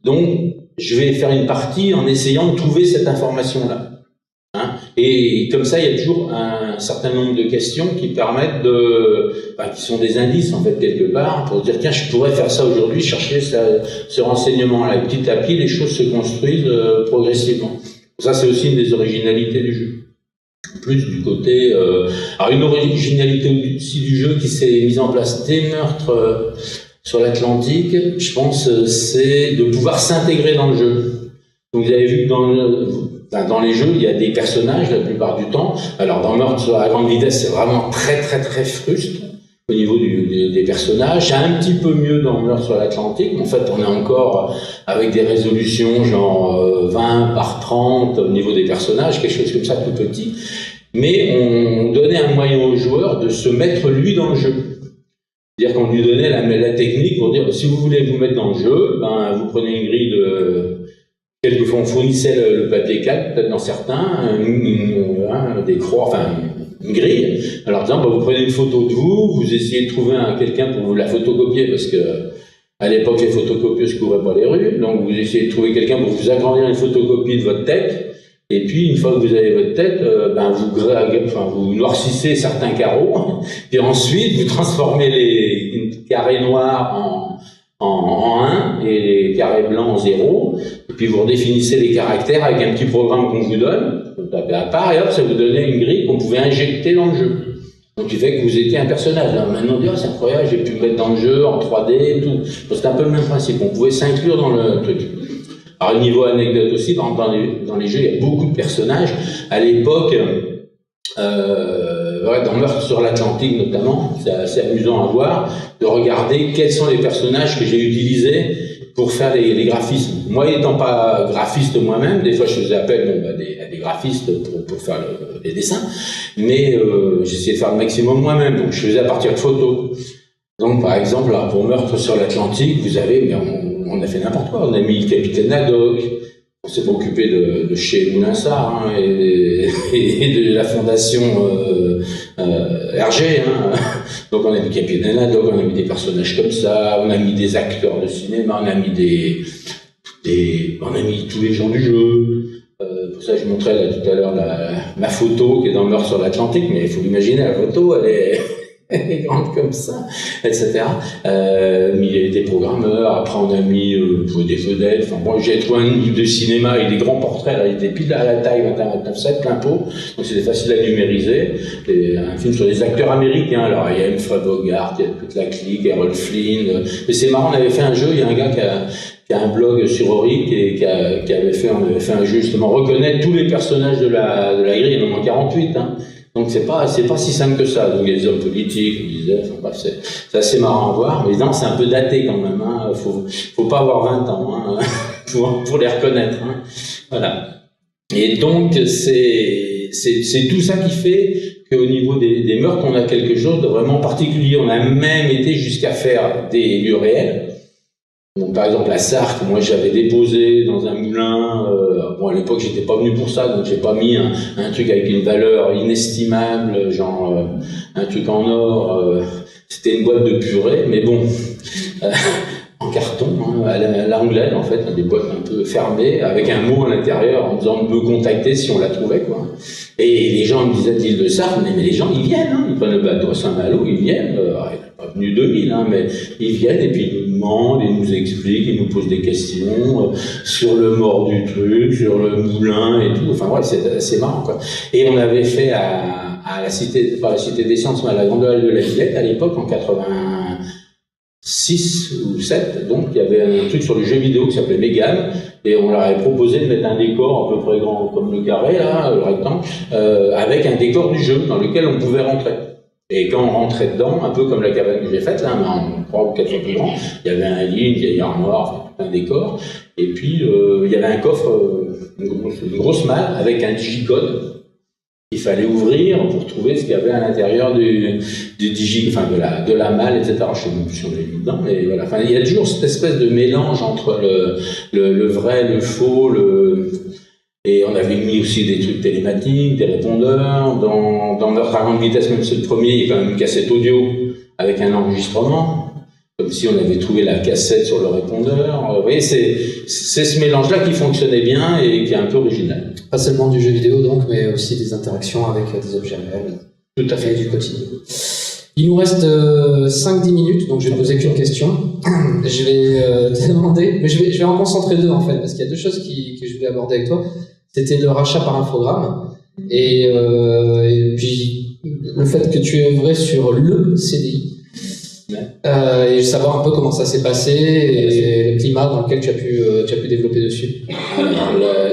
Donc, je vais faire une partie en essayant de trouver cette information-là. Hein. Et comme ça, il y a toujours un certain nombre de questions qui permettent qui sont des indices, en fait, quelque part, pour dire, tiens, je pourrais faire ça aujourd'hui, chercher ce renseignement-là. Et petit à petit, les choses se construisent progressivement. Ça, c'est aussi une des originalités du jeu. Plus du côté... alors, une originalité aussi du jeu qui s'est mise en place dès Meurtre sur l'Atlantique, je pense, c'est de pouvoir s'intégrer dans le jeu. Donc, vous avez vu que dans les jeux, il y a des personnages la plupart du temps. Alors, dans Meurtre à grande vitesse, c'est vraiment très, très, très frustre au niveau des personnages. C'est un petit peu mieux dans Meurtre sur l'Atlantique, mais en fait, on est encore avec des résolutions genre 20 par 30 au niveau des personnages, quelque chose comme ça, tout petit. Mais on donnait un moyen au joueur de se mettre lui dans le jeu. C'est-à-dire qu'on lui donnait la technique pour dire, si vous voulez vous mettre dans le jeu, vous prenez une grille de... Quelquefois, on fournissait le papier calque, peut-être dans certains, des croix, enfin, une grille. Alors, disant, vous prenez une photo de vous essayez de trouver quelqu'un pour vous la photocopier, parce que à l'époque, les photocopieuses ne couvraient pas les rues, donc vous essayez de trouver quelqu'un pour vous agrandir une photocopie de votre tête, et puis, une fois que vous avez votre tête, vous noircissez certains carreaux, et ensuite, vous transformez les carrés noirs en 1 et les carrés blancs en 0, et puis vous redéfinissez les caractères avec un petit programme qu'on vous donne, vous tapez à part, et hop, ça vous donnait une grille qu'on pouvait injecter dans le jeu. Donc il fait que vous étiez un personnage. Alors, maintenant on dit, c'est incroyable, j'ai pu me mettre dans le jeu en 3D et tout. C'était un peu le même principe, on pouvait s'inclure dans le truc. Alors niveau anecdote aussi, dans les jeux, il y a beaucoup de personnages. À l'époque, dans Meurtre sur l'Atlantique notamment, c'est assez amusant à voir, de regarder quels sont les personnages que j'ai utilisés pour faire les graphismes. Moi, étant pas graphiste moi-même, des fois je faisais appel à des graphistes pour faire les dessins, mais j'essayais de faire le maximum moi-même, donc je faisais à partir de photos. Donc par exemple, là, pour Meurtre sur l'Atlantique, vous avez, on a fait n'importe quoi, on a mis le capitaine Haddock, on s'est pas occupé de chez Moulinsart et de la fondation Hergé. Donc on a mis le capitaine Haddock, on a mis des personnages comme ça, on a mis des acteurs de cinéma, on a mis on a mis tous les gens du jeu. Pour ça, je montrais là, tout à l'heure ma photo qui est dans Meurtre sur l'Atlantique, mais il faut l'imaginer, la photo, elle est grande comme ça, etc. Mais il y a des programmeurs, après on a mis des vedettes, enfin bon, j'ai trouvé un livre de cinéma avec des grands portraits, là, il était pile à la taille 21-29-7, plein pot, donc c'était facile à numériser. Un film sur des acteurs américains, alors il y a Humphrey Bogart, il y a toute la clique, Errol Flynn, mais c'est marrant, on avait fait un jeu, il y a un gars qui a un blog sur Auric et on avait fait un jeu justement reconnaître tous les personnages de la grille, il y en a au moins 48, Donc c'est pas si simple que ça. Donc il y a des hommes politiques, on disait, enfin bref, c'est assez marrant à voir. Mais non, c'est un peu daté quand même. Faut pas avoir 20 ans pour les reconnaître. Voilà. Et donc c'est tout ça qui fait qu'au niveau des meurtres, on a quelque chose de vraiment particulier. On a même été jusqu'à faire des lieux réels. Donc, par exemple, à Sark, moi j'avais déposé dans un moulin, à l'époque j'étais pas venu pour ça, donc j'ai pas mis un truc avec une valeur inestimable, genre un truc en or, c'était une boîte de purée, mais bon, en carton, hein, à l'anglaise en fait, des boîtes un peu fermées, avec un mot à l'intérieur en disant de me contacter si on la trouvait, quoi. Et les gens me disaient de l'île de Sarthe, mais les gens ils viennent, hein, ils prennent le bateau à Saint-Malo, ils viennent, ils sont pas venus 2000, hein, mais ils viennent et puis ils nous demandent, ils nous expliquent, ils nous posent des questions sur le mort du truc, sur le moulin et tout. Enfin ouais, c'est assez marrant, quoi. Et on avait fait à la cité, pas la cité des sciences, mais à la Grande Halle de la Villette à l'époque en 86 ou 7, donc il y avait un truc sur le jeu vidéo qui s'appelait Mégane, et on leur avait proposé de mettre un décor à peu près grand comme le carré, là, le rectangle, avec un décor du jeu dans lequel on pouvait rentrer. Et quand on rentrait dedans, un peu comme la cabane que j'ai faite, là, mais en 3 ou 4 fois plus grand, il y avait un lit, une vieille armoire, enfin, un décor, et puis il y avait un coffre, une grosse malle avec un digicode. Il fallait ouvrir pour trouver ce qu'il y avait à l'intérieur du digi, enfin de la malle, etc. Je sais même plus si on est dedans, mais voilà. Enfin, il y a toujours cette espèce de mélange entre le vrai, le faux, et on avait mis aussi des trucs télématiques, des répondeurs. Dans Meurtre à grande vitesse, même c'est le premier, il y a quand même une cassette audio avec un enregistrement. Comme si on avait trouvé la cassette sur le répondeur. Vous voyez, c'est ce mélange-là qui fonctionnait bien et qui est un peu original. Pas seulement du jeu vidéo donc, mais aussi des interactions avec des objets réels. Tout à fait. Et du quotidien. Il nous reste 5-10 minutes, donc je vais poser qu'une question. Je vais te demander, mais je vais en concentrer 2 en fait, parce qu'il y a 2 choses que je voulais aborder avec toi. C'était le rachat par infogramme, et puis le fait que tu œuvrais sur le CDI. Et savoir un peu comment ça s'est passé et le climat dans lequel tu as pu développer dessus.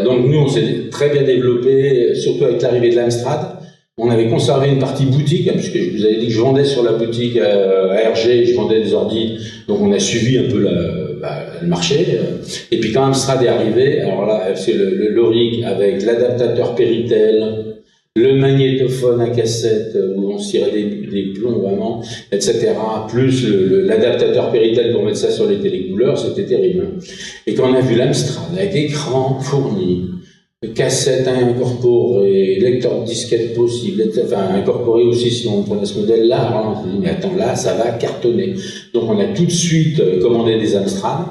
Donc nous, on s'est très bien développé, surtout avec l'arrivée de l'Amstrad. On avait conservé une partie boutique, hein, puisque je vous avais dit que je vendais sur la boutique à RG, je vendais des ordi, donc on a suivi un peu le marché. Et puis quand Amstrad est arrivé, alors là, c'est le rig avec l'adaptateur Péritel, le magnétophone à cassette où on se tirait des plombs vraiment, etc. Plus l'adaptateur Péritel pour mettre ça sur les télécouleurs, c'était terrible. Et quand on a vu l'Amstrad avec écran fourni, cassette incorporée, lecteur de disquette possible, enfin incorporé aussi si on prenait ce modèle-là, on s'est dit mais attends là, ça va cartonner. Donc on a tout de suite commandé des Amstrad.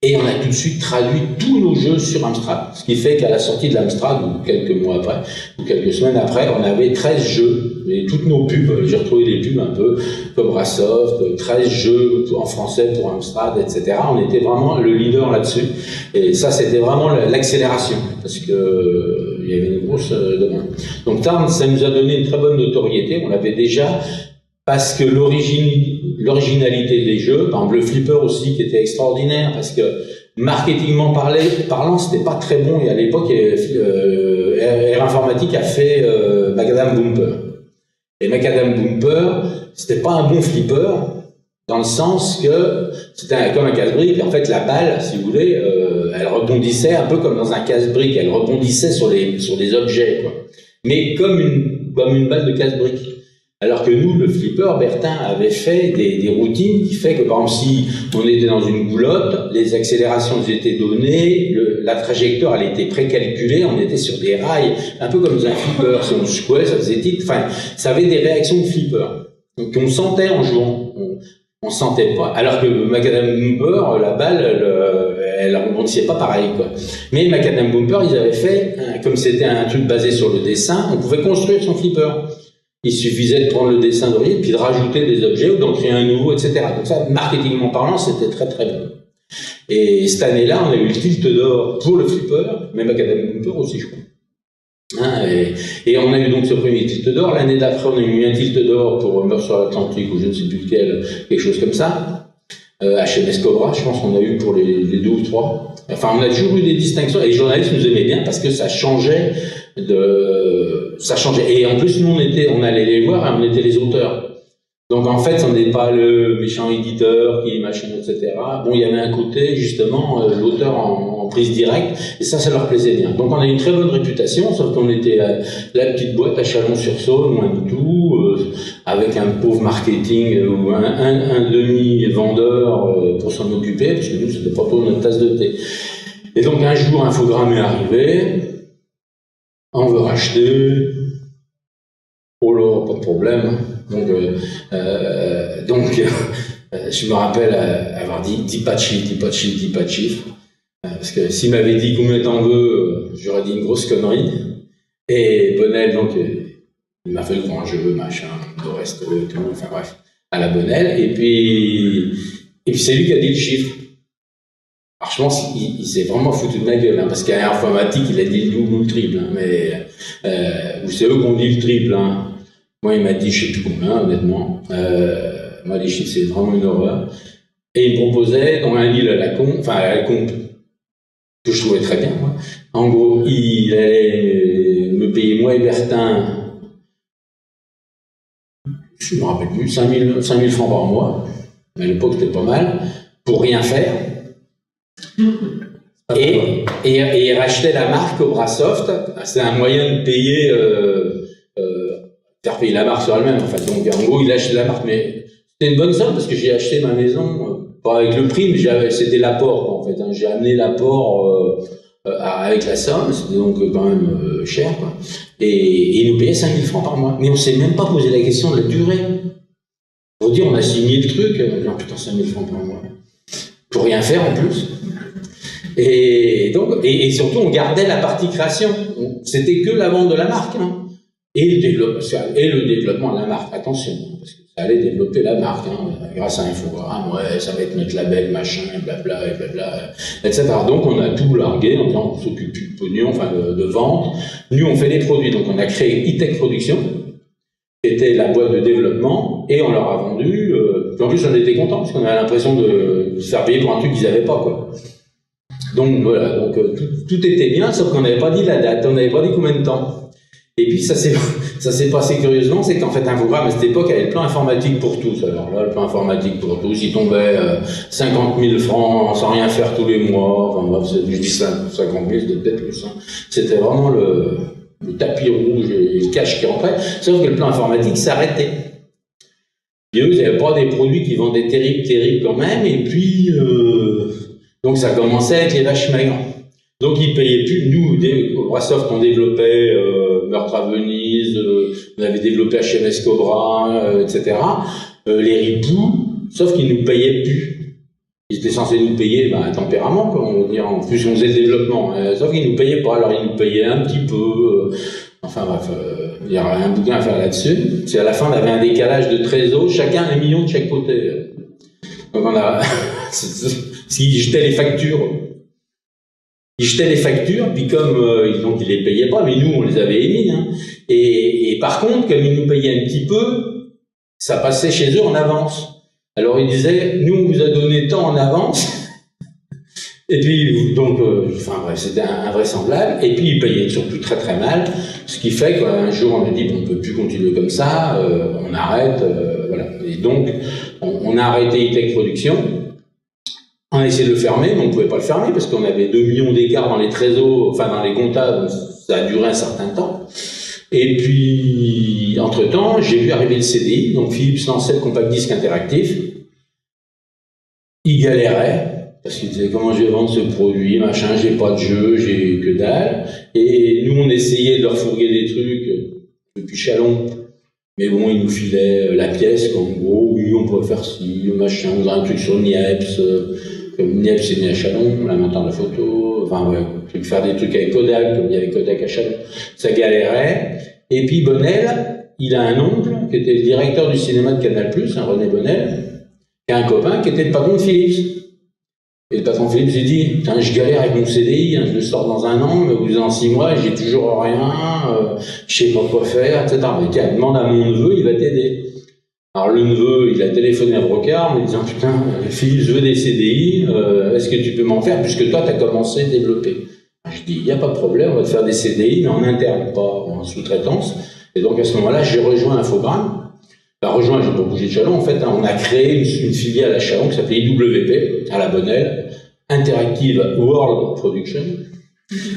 Et on a tout de suite traduit tous nos jeux sur Amstrad. Ce qui fait qu'à la sortie de l'Amstrad, ou quelques mois après, ou quelques semaines après, on avait 13 jeux. Et toutes nos pubs, j'ai retrouvé des pubs un peu comme Rasoft, 13 jeux en français pour Amstrad, etc. On était vraiment le leader là-dessus. Et ça, c'était vraiment l'accélération. Parce que il y avait une grosse demande. Donc ça nous a donné une très bonne notoriété. On l'avait déjà. Parce que l'originalité des jeux, par exemple le flipper aussi qui était extraordinaire, parce que marketingment parlant, c'était pas très bon, et à l'époque, Air Informatique a fait Macadam Bumper. Et Macadam Bumper, c'était pas un bon flipper, dans le sens que c'était comme un casse-brique, en fait la balle, si vous voulez, elle rebondissait un peu comme dans un casse-brique, elle rebondissait sur les objets, quoi. Mais comme une balle de casse-brique. Alors que nous, le flipper, Bertin avait fait des routines qui fait que, par exemple, si on était dans une boulotte, les accélérations étaient données, la trajectoire, elle était précalculée, on était sur des rails, un peu comme dans un flipper. Si on secouait, ça faisait tilt, enfin, ça avait des réactions de flipper. Donc, on sentait en jouant. On sentait pas. Alors que Macadam Bumper, la balle, elle rebondissait pas pareil, quoi. Mais Macadam Bumper, ils avaient fait, comme c'était un truc basé sur le dessin, on pouvait construire son flipper. Il suffisait de prendre le dessin d'origine, puis de rajouter des objets ou d'en créer un nouveau, etc. Donc ça, marketingment parlant, c'était très très bon. Et cette année-là, on a eu le tilt d'or pour le flipper, même Macadam Bumper aussi, je crois. Et on a eu donc ce premier tilt d'or. L'année d'après, on a eu un tilt d'or pour Meurtre sur l'Atlantique, ou je ne sais plus lequel, quelque chose comme ça. HMS Cobra, je pense qu'on a eu pour les 2 ou 3. Enfin, on a toujours eu des distinctions, et les journalistes nous aimaient bien parce que ça changeait et en plus nous on allait les voir et on était les auteurs, donc en fait on n'est pas le méchant éditeur qui machin, etc. Bon, il y avait un côté justement l'auteur en prise directe, et ça leur plaisait bien. Donc on a une très bonne réputation, sauf qu'on était la petite boîte à Chalon-sur-Saône, loin de tout, avec un pauvre marketing ou un demi-vendeur pour s'en occuper, parce que nous c'était pas trop notre tasse de thé. Et donc un jour Infogrames est arrivé. On veut racheter. Oh là, pas de problème. Donc Je me rappelle avoir dit « dis pas de chiffres, dis pas de chiffres, dis pas de chiffres ». Parce que s'il m'avait dit « combien t'en veux », j'aurais dit une grosse connerie. Et Bonnel, donc, il m'a fait le grand jeu, machin, le reste, tout, enfin bref, à la Bonnel. Et puis c'est lui qui a dit le chiffre. Alors je pense qu'il s'est vraiment foutu de ma gueule, hein, parce qu'à l'informatique, il a dit le double ou le triple. Hein, mais c'est eux qui ont dit le triple. Hein. Moi, il m'a dit je sais plus combien, honnêtement. Moi, les chiffres, c'est vraiment une horreur. Et il me proposait, dans un deal à la con, que je trouvais très bien, moi. En gros, il allait me payer, moi et Bertin, je ne me rappelle plus, 5000 francs par mois. À l'époque, c'était pas mal, pour rien faire. Et il rachetait la marque Cobrasoft. C'est un moyen de payer, faire payer la marque sur elle-même. En fait. Donc, en gros, il achetait la marque, mais c'était une bonne somme parce que j'ai acheté ma maison, pas avec le prix, mais c'était l'apport, en fait. Hein. J'ai amené l'apport avec la somme, c'était donc quand même cher, quoi. Et il nous payait 5000 francs par mois. Mais on s'est même pas posé la question de la durée. Pour dire, on a signé le truc, non, putain, 5000 francs par mois. Pour rien faire en plus. Et donc, et surtout, on gardait la partie création. C'était que la vente de la marque, hein. Et le développement de la marque. Attention, parce que ça allait développer la marque, hein, grâce à un infogramme. Ouais, ça va être notre label, machin, blabla, et blabla, etc. Donc, on a tout largué en disant, on s'occupe plus de pognon, enfin, de vente. Nous, on fait des produits. Donc, on a créé E-Tech Production, qui était la boîte de développement, et on leur a vendu. En plus, on était contents, parce qu'on avait l'impression de se faire payer pour un truc qu'ils n'avaient pas, quoi. Donc voilà, donc tout était bien, sauf qu'on n'avait pas dit la date, on n'avait pas dit combien de temps. Et puis ça s'est passé curieusement, c'est qu'en fait Infogrames à cette époque avait le plan informatique pour tous. Alors là, le plan informatique pour tous, il tombait 50 000 francs sans rien faire tous les mois. Enfin bref, je dis 50 000, c'était peut-être plus. Hein. C'était vraiment le tapis rouge et le cash qui rentrait, sauf que le plan informatique s'arrêtait. Et eux, ils n'avaient pas des produits qui vendaient terrible quand même, et puis donc ça commençait avec les vaches maigres. Donc ils payaient plus. Nous, Cobrasoft, on développait Meurtre à Venise, on avait développé HMS Cobra, etc. Les ripoux, sauf qu'ils nous payaient plus. Ils étaient censés nous payer à tempérament, quoi, on va dire. En plus, on faisait le développement, sauf qu'ils nous payaient pas. Alors ils nous payaient un petit peu. Enfin bref, il y aurait un bouquin à faire là-dessus. C'est à la fin, on avait un décalage de trésor, chacun 1 million de chaque côté. Donc on a... Ils jetaient les factures. Ils jetaient les factures, puis comme donc ils les payaient pas, mais nous on les avait émis. Hein. Et par contre, comme ils nous payaient un petit peu, ça passait chez eux en avance. Alors ils disaient, nous on vous a donné tant en avance. Et puis donc, enfin bref, c'était invraisemblable. Et puis ils payaient surtout très très mal, ce qui fait qu'un jour on a dit bon, on peut plus continuer comme ça, on arrête, voilà. Et donc on a arrêté E-Tech Production. On a essayé de le fermer, mais on ne pouvait pas le fermer parce qu'on avait 2 millions d'écarts dans les trésors, enfin dans les comptables, donc ça a duré un certain temps. Et puis, entre-temps, j'ai vu arriver le CDI, donc Philips lançait le compact disque interactif. Il galérait, parce qu'il disait comment je vais vendre ce produit, machin, j'ai pas de jeu, j'ai que dalle. Et nous, on essayait de leur fourguer des trucs depuis Chalon. Mais bon, ils nous filaient la pièce, en gros, oui, on pourrait faire ci, machin, on a un truc sur Niepce. Comme Niepce c'est né à Chalon, là maintenant la photo, enfin ouais, faire des trucs avec Kodak, comme il y avait Kodak à Chalon, ça galérait. Et puis Bonnel, il a un oncle qui était le directeur du cinéma de Canal+, un René Bonnel, qui a un copain qui était le patron de Philips. Et le patron de Philips, il dit, je galère avec mon CDI, je le sors dans 1 an, mais vous dans 6 mois, j'ai toujours rien, je sais pas quoi faire, etc. Mais tiens, demande à mon neveu, il va t'aider. Alors le neveu, il a téléphoné à Brocard en me disant « Putain, Philippe, je veux des CDI, est-ce que tu peux m'en faire puisque toi, tu as commencé à développer ?» Je dis « Il n'y a pas de problème, on va te faire des CDI, mais en interne, pas en sous-traitance. » Et donc à ce moment-là, j'ai rejoint Infogrames. Enfin, j'ai pas bougé de Chalon, en fait, hein, on a créé une filiale à Chalon qui s'appelait IWP, à la Bonnel, Interactive World Production.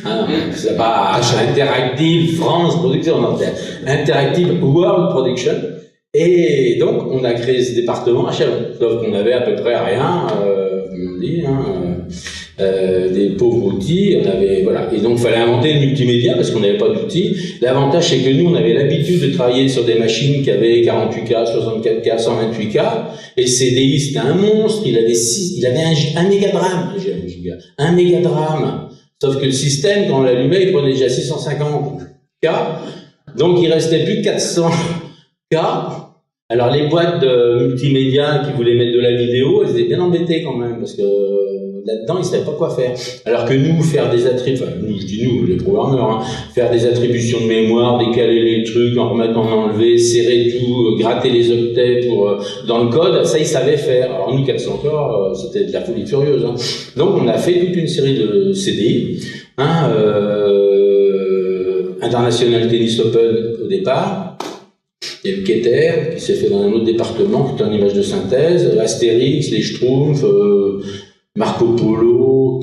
Hein, c'est pas Interactive France Production, non, Interactive World Production. Et donc, on a créé ce département à Chalon. Sauf qu'on avait à peu près rien. le dis, des pauvres outils, voilà. Et donc il fallait inventer le multimédia parce qu'on n'avait pas d'outils. L'avantage c'est que nous on avait l'habitude de travailler sur des machines qui avaient 48K, 64K, 128K, et le CDI c'était un monstre, il avait un méga de RAM, un méga de RAM, sauf que le système quand on l'allumait il prenait déjà 650K, donc il restait plus que 400K. Alors les boîtes de multimédia qui voulaient mettre de la vidéo, elles étaient bien embêtées quand même, parce que là-dedans, ils ne savaient pas quoi faire. Alors que nous, faire des attributions, enfin, nous, je dis nous, les programmeurs, faire des attributions de mémoire, décaler les trucs, en remettre, en enlever, serrer tout, gratter les octets dans le code, ça, ils savaient faire. Alors nous, 400K, c'était de la folie furieuse. Donc on a fait toute une série de CDI, International Tennis Open au départ. Il y a eu Keter, qui s'est fait dans un autre département, qui est en image de synthèse, Astérix, les Schtroumpfs, Marco Polo,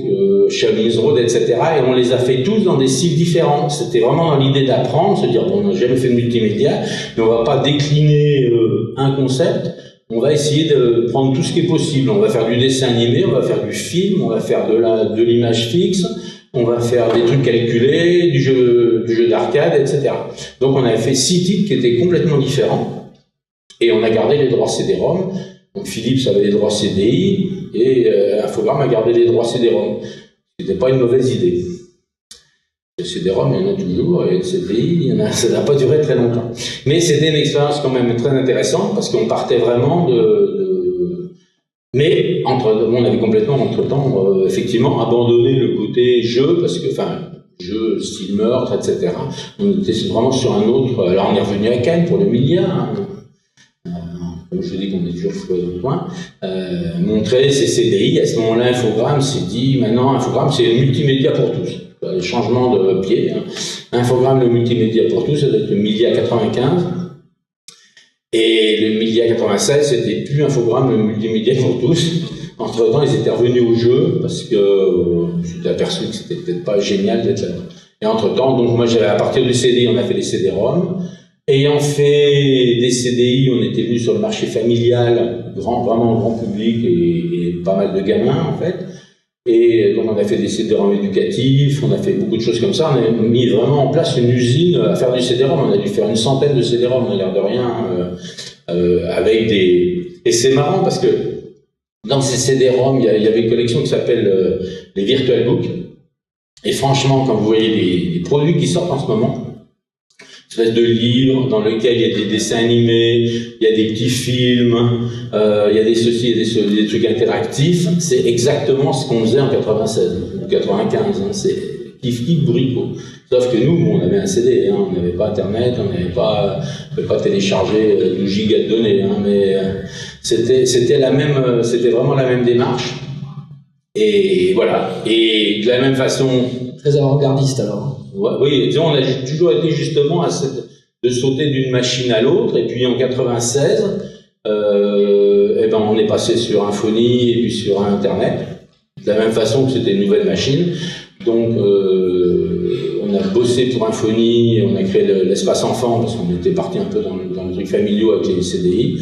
Shaolin Road, etc. Et on les a fait tous dans des styles différents. C'était vraiment dans l'idée d'apprendre, se dire, bon, on n'a jamais fait de multimédia, mais on va pas décliner un concept, on va essayer de prendre tout ce qui est possible. On va faire du dessin animé, on va faire du film, on va faire de l'image fixe, on va faire des trucs calculés, du jeu d'arcade, etc. Donc on a fait 6 titres qui étaient complètement différents, et on a gardé les droits CD-ROM. Donc Philips avait les droits CDI, et Infogrames a gardé les droits CD-ROM. C'était pas une mauvaise idée. Le CD-ROM, il y en a toujours, et le CDI, ça n'a pas duré très longtemps. Mais c'était une expérience quand même très intéressante, parce qu'on partait vraiment Mais on avait complètement, entre-temps, effectivement, abandonné le côté jeu, parce que, jeu, style meurtre, etc. On était vraiment sur un autre... Alors, on est revenu à Cannes pour le milliard. Comme je dis qu'on est toujours fou au point. Montrer ces CDI. À ce moment-là, Infogrames s'est dit, maintenant, Infogrames, c'est le multimédia pour tous. Le changement de pied. Infogrames, le multimédia pour tous, ça doit être le Milia 95. Et le Milia 96, c'était plus Infogrames, le multimédia pour tous. Entre-temps, ils étaient revenus au jeu, parce que je suis aperçu que c'était peut-être pas génial d'être là. Et entre-temps, donc moi, à partir du CDI, on a fait des CD-ROM. Ayant fait des CDI, on était venu sur le marché familial, vraiment grand public, et pas mal de gamins, en fait. Et donc, on a fait des CD-ROM éducatifs, on a fait beaucoup de choses comme ça. On a mis vraiment en place une usine à faire du CD-ROM. On a dû faire une centaine de CD-ROM, on a l'air de rien, avec des... Et c'est marrant parce que dans ces CD-ROM, il y avait une collection qui s'appelle les VirtualBook. Et franchement, quand vous voyez les produits qui sortent en ce moment, une espèce de livre dans lequel il y a des dessins animés, il y a des petits films, il y a des ceci, des trucs interactifs, c'est exactement ce qu'on faisait en 96 ou 95, c'est kiff bricot. Sauf que nous, on avait un CD, on n'avait pas internet, on n'avait pas téléchargé 12 gigas de données, mais c'était vraiment la même démarche. Et voilà. Et de la même façon. Très avant-gardiste alors. Oui, disons, on a toujours été justement de sauter d'une machine à l'autre, et puis en 96, on est passé sur Infony et puis sur Internet, de la même façon que c'était une nouvelle machine. Donc, on a bossé pour Infony, on a créé l'espace enfant, parce qu'on était parti un peu dans le truc familial avec les CDI.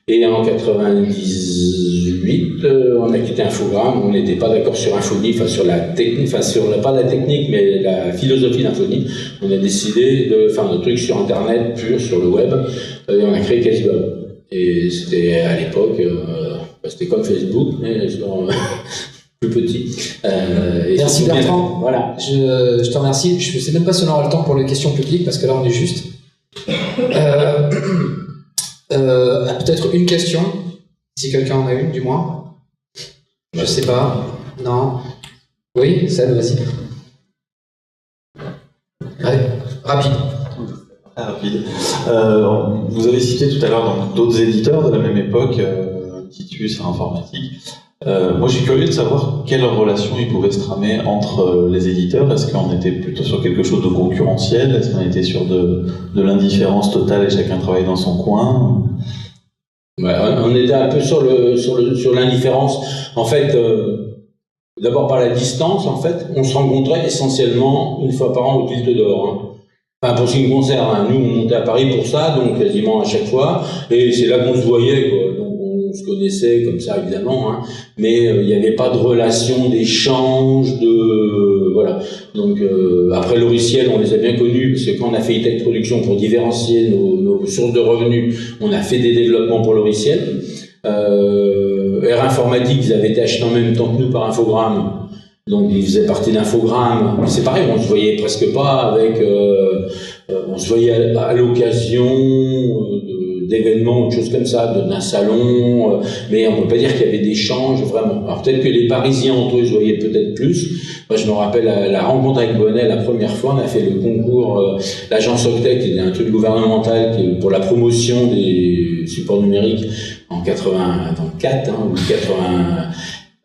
Et en 98, on a quitté Infogrames, on n'était pas d'accord sur Infony, sur la technique, pas la technique, mais la philosophie d'Infony. On a décidé de faire un truc sur Internet, pur, sur le web, et on a créé Casebob. Et c'était à l'époque, c'était comme Facebook, mais plus petit. Merci Bertrand. Voilà. Je te remercie. Je ne sais même pas si on aura le temps pour les questions publiques, parce que là on est juste. Peut-être une question, si quelqu'un en a une, du moins. Je sais pas. Non. Oui, Seb, vas-y. Ouais, rapide. Rapide. Vous avez cité tout à l'heure d'autres éditeurs de la même époque, Titus, Informatique. Moi, je suis curieux de savoir quelle relation il pouvait se tramer entre les éditeurs. Est-ce qu'on était plutôt sur quelque chose de concurrentiel? Est-ce qu'on était sur de l'indifférence totale et chacun travaillait dans son coin? Ouais, on était un peu sur l'indifférence. En fait, d'abord par la distance, en fait, on se rencontrait essentiellement une fois par an au Tilt d'Or. Enfin, pour ce qui me concerne, nous on montait à Paris pour ça, donc quasiment à chaque fois, et c'est là qu'on se voyait, quoi. Donc on on se connaissait comme ça évidemment, hein, mais il n'y avait pas de relation d'échange, voilà. Donc après logiciel, on les a bien connus parce que quand on a fait Tech Production pour différencier nos sources de revenus, on a fait des développements pour logiciel. R Informatique, ils avaient été achetés en même temps que nous par Infogrames. Donc ils faisaient partie d'Infogrames. C'est pareil, on se voyait presque pas avec. On se voyait à l'occasion d'événements ou de choses comme ça, d'un salon, mais on peut pas dire qu'il y avait d'échanges vraiment. Alors peut-être que les Parisiens entre eux se voyaient peut-être plus. Moi je me rappelle la rencontre avec Bonnet la première fois, on a fait le concours, l'agence Octet, qui est un truc gouvernemental pour la promotion des supports numériques en 84 ou 80.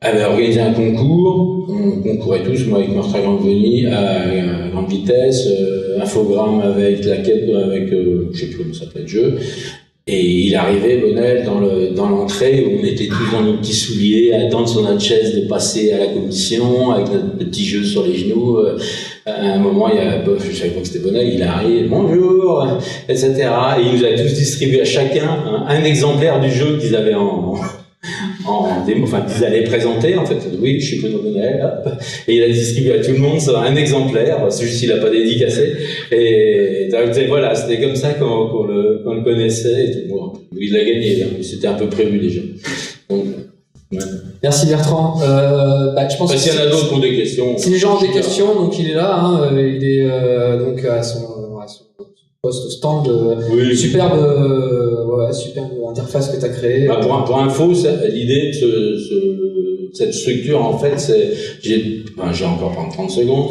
avait organisé un concours, on concourait tous, moi avec Meurtre à grande venue, à grande vitesse, Infogrames avec la quête, avec, je sais plus comment ça s'appelait le jeu, et il arrivait, Bonnel, dans l'entrée, où on était tous dans nos petits souliers, à attendre sur notre chaise de passer à la commission, avec notre petit jeu sur les genoux. À un moment, je savais pas que c'était Bonnel, il arrive, bonjour, etc. Et il nous a tous distribué à chacun un exemplaire du jeu qu'ils avaient qu'ils allaient présenter, en fait. Oui, je suis Benoît Bonnel, hop. Et il a distribué à tout le monde un exemplaire, c'est juste qu'il n'a pas dédicacé. Et voilà, c'était comme ça qu'on le connaissait. Et tout. Bon, il l'a gagné, hein, c'était un peu prévu déjà. Donc, ouais. Merci Bertrand. Je pense que s'il y en a d'autres qui ont des questions. Si les gens ont des questions, donc il est là, hein, il est donc à son poste stand, oui. superbe interface que tu as créée. Pour info, l'idée de cette structure, en fait, j'ai encore pas 30 secondes.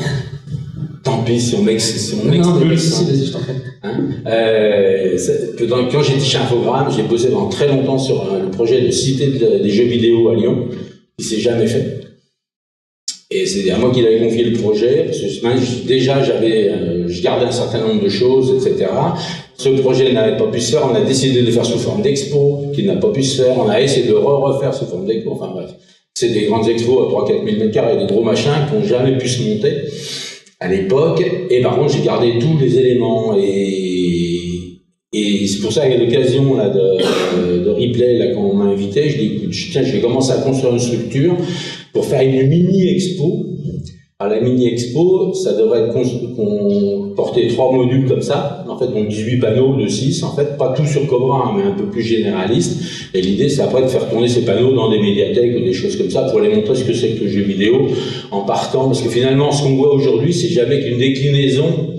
Tant pis si on expulse. Vas-y, je t'en prie. Quand j'étais chez Infogrames, j'ai bossé pendant très longtemps sur le projet de cité des jeux vidéo à Lyon, qui s'est jamais fait. Et c'est à moi qu'il avait confié le projet, parce que déjà je gardais un certain nombre de choses, etc. Ce projet n'avait pas pu se faire, on a décidé de le faire sous forme d'expo, qui n'a pas pu se faire, on a essayé de le refaire sous forme d'expo, enfin bref. C'est des grandes expos à 3-4 000 m², des gros machins qui n'ont jamais pu se monter à l'époque, et par contre j'ai gardé tous les éléments, et c'est pour ça qu'à l'occasion là, de Ripley, là, quand on m'a invité, je dis écoute, tiens, je vais commencer à construire une structure pour faire une mini-expo. Alors la mini-expo, ça devrait porter 3 modules comme ça, en fait, donc 18 panneaux de 6, en fait, pas tout sur Cobra, mais un peu plus généraliste, et l'idée c'est après de faire tourner ces panneaux dans des médiathèques ou des choses comme ça, pour aller montrer ce que c'est que le jeu vidéo, en partant, parce que finalement, ce qu'on voit aujourd'hui, c'est jamais qu'une déclinaison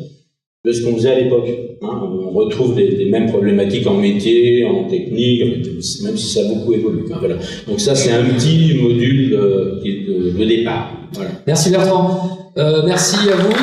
de ce qu'on faisait à l'époque. Hein, on retrouve les mêmes problématiques en métier, en technique, même si ça a beaucoup évolué. Hein, voilà. Donc ça, c'est un petit module de départ. Voilà. Merci Bertrand. Merci à vous.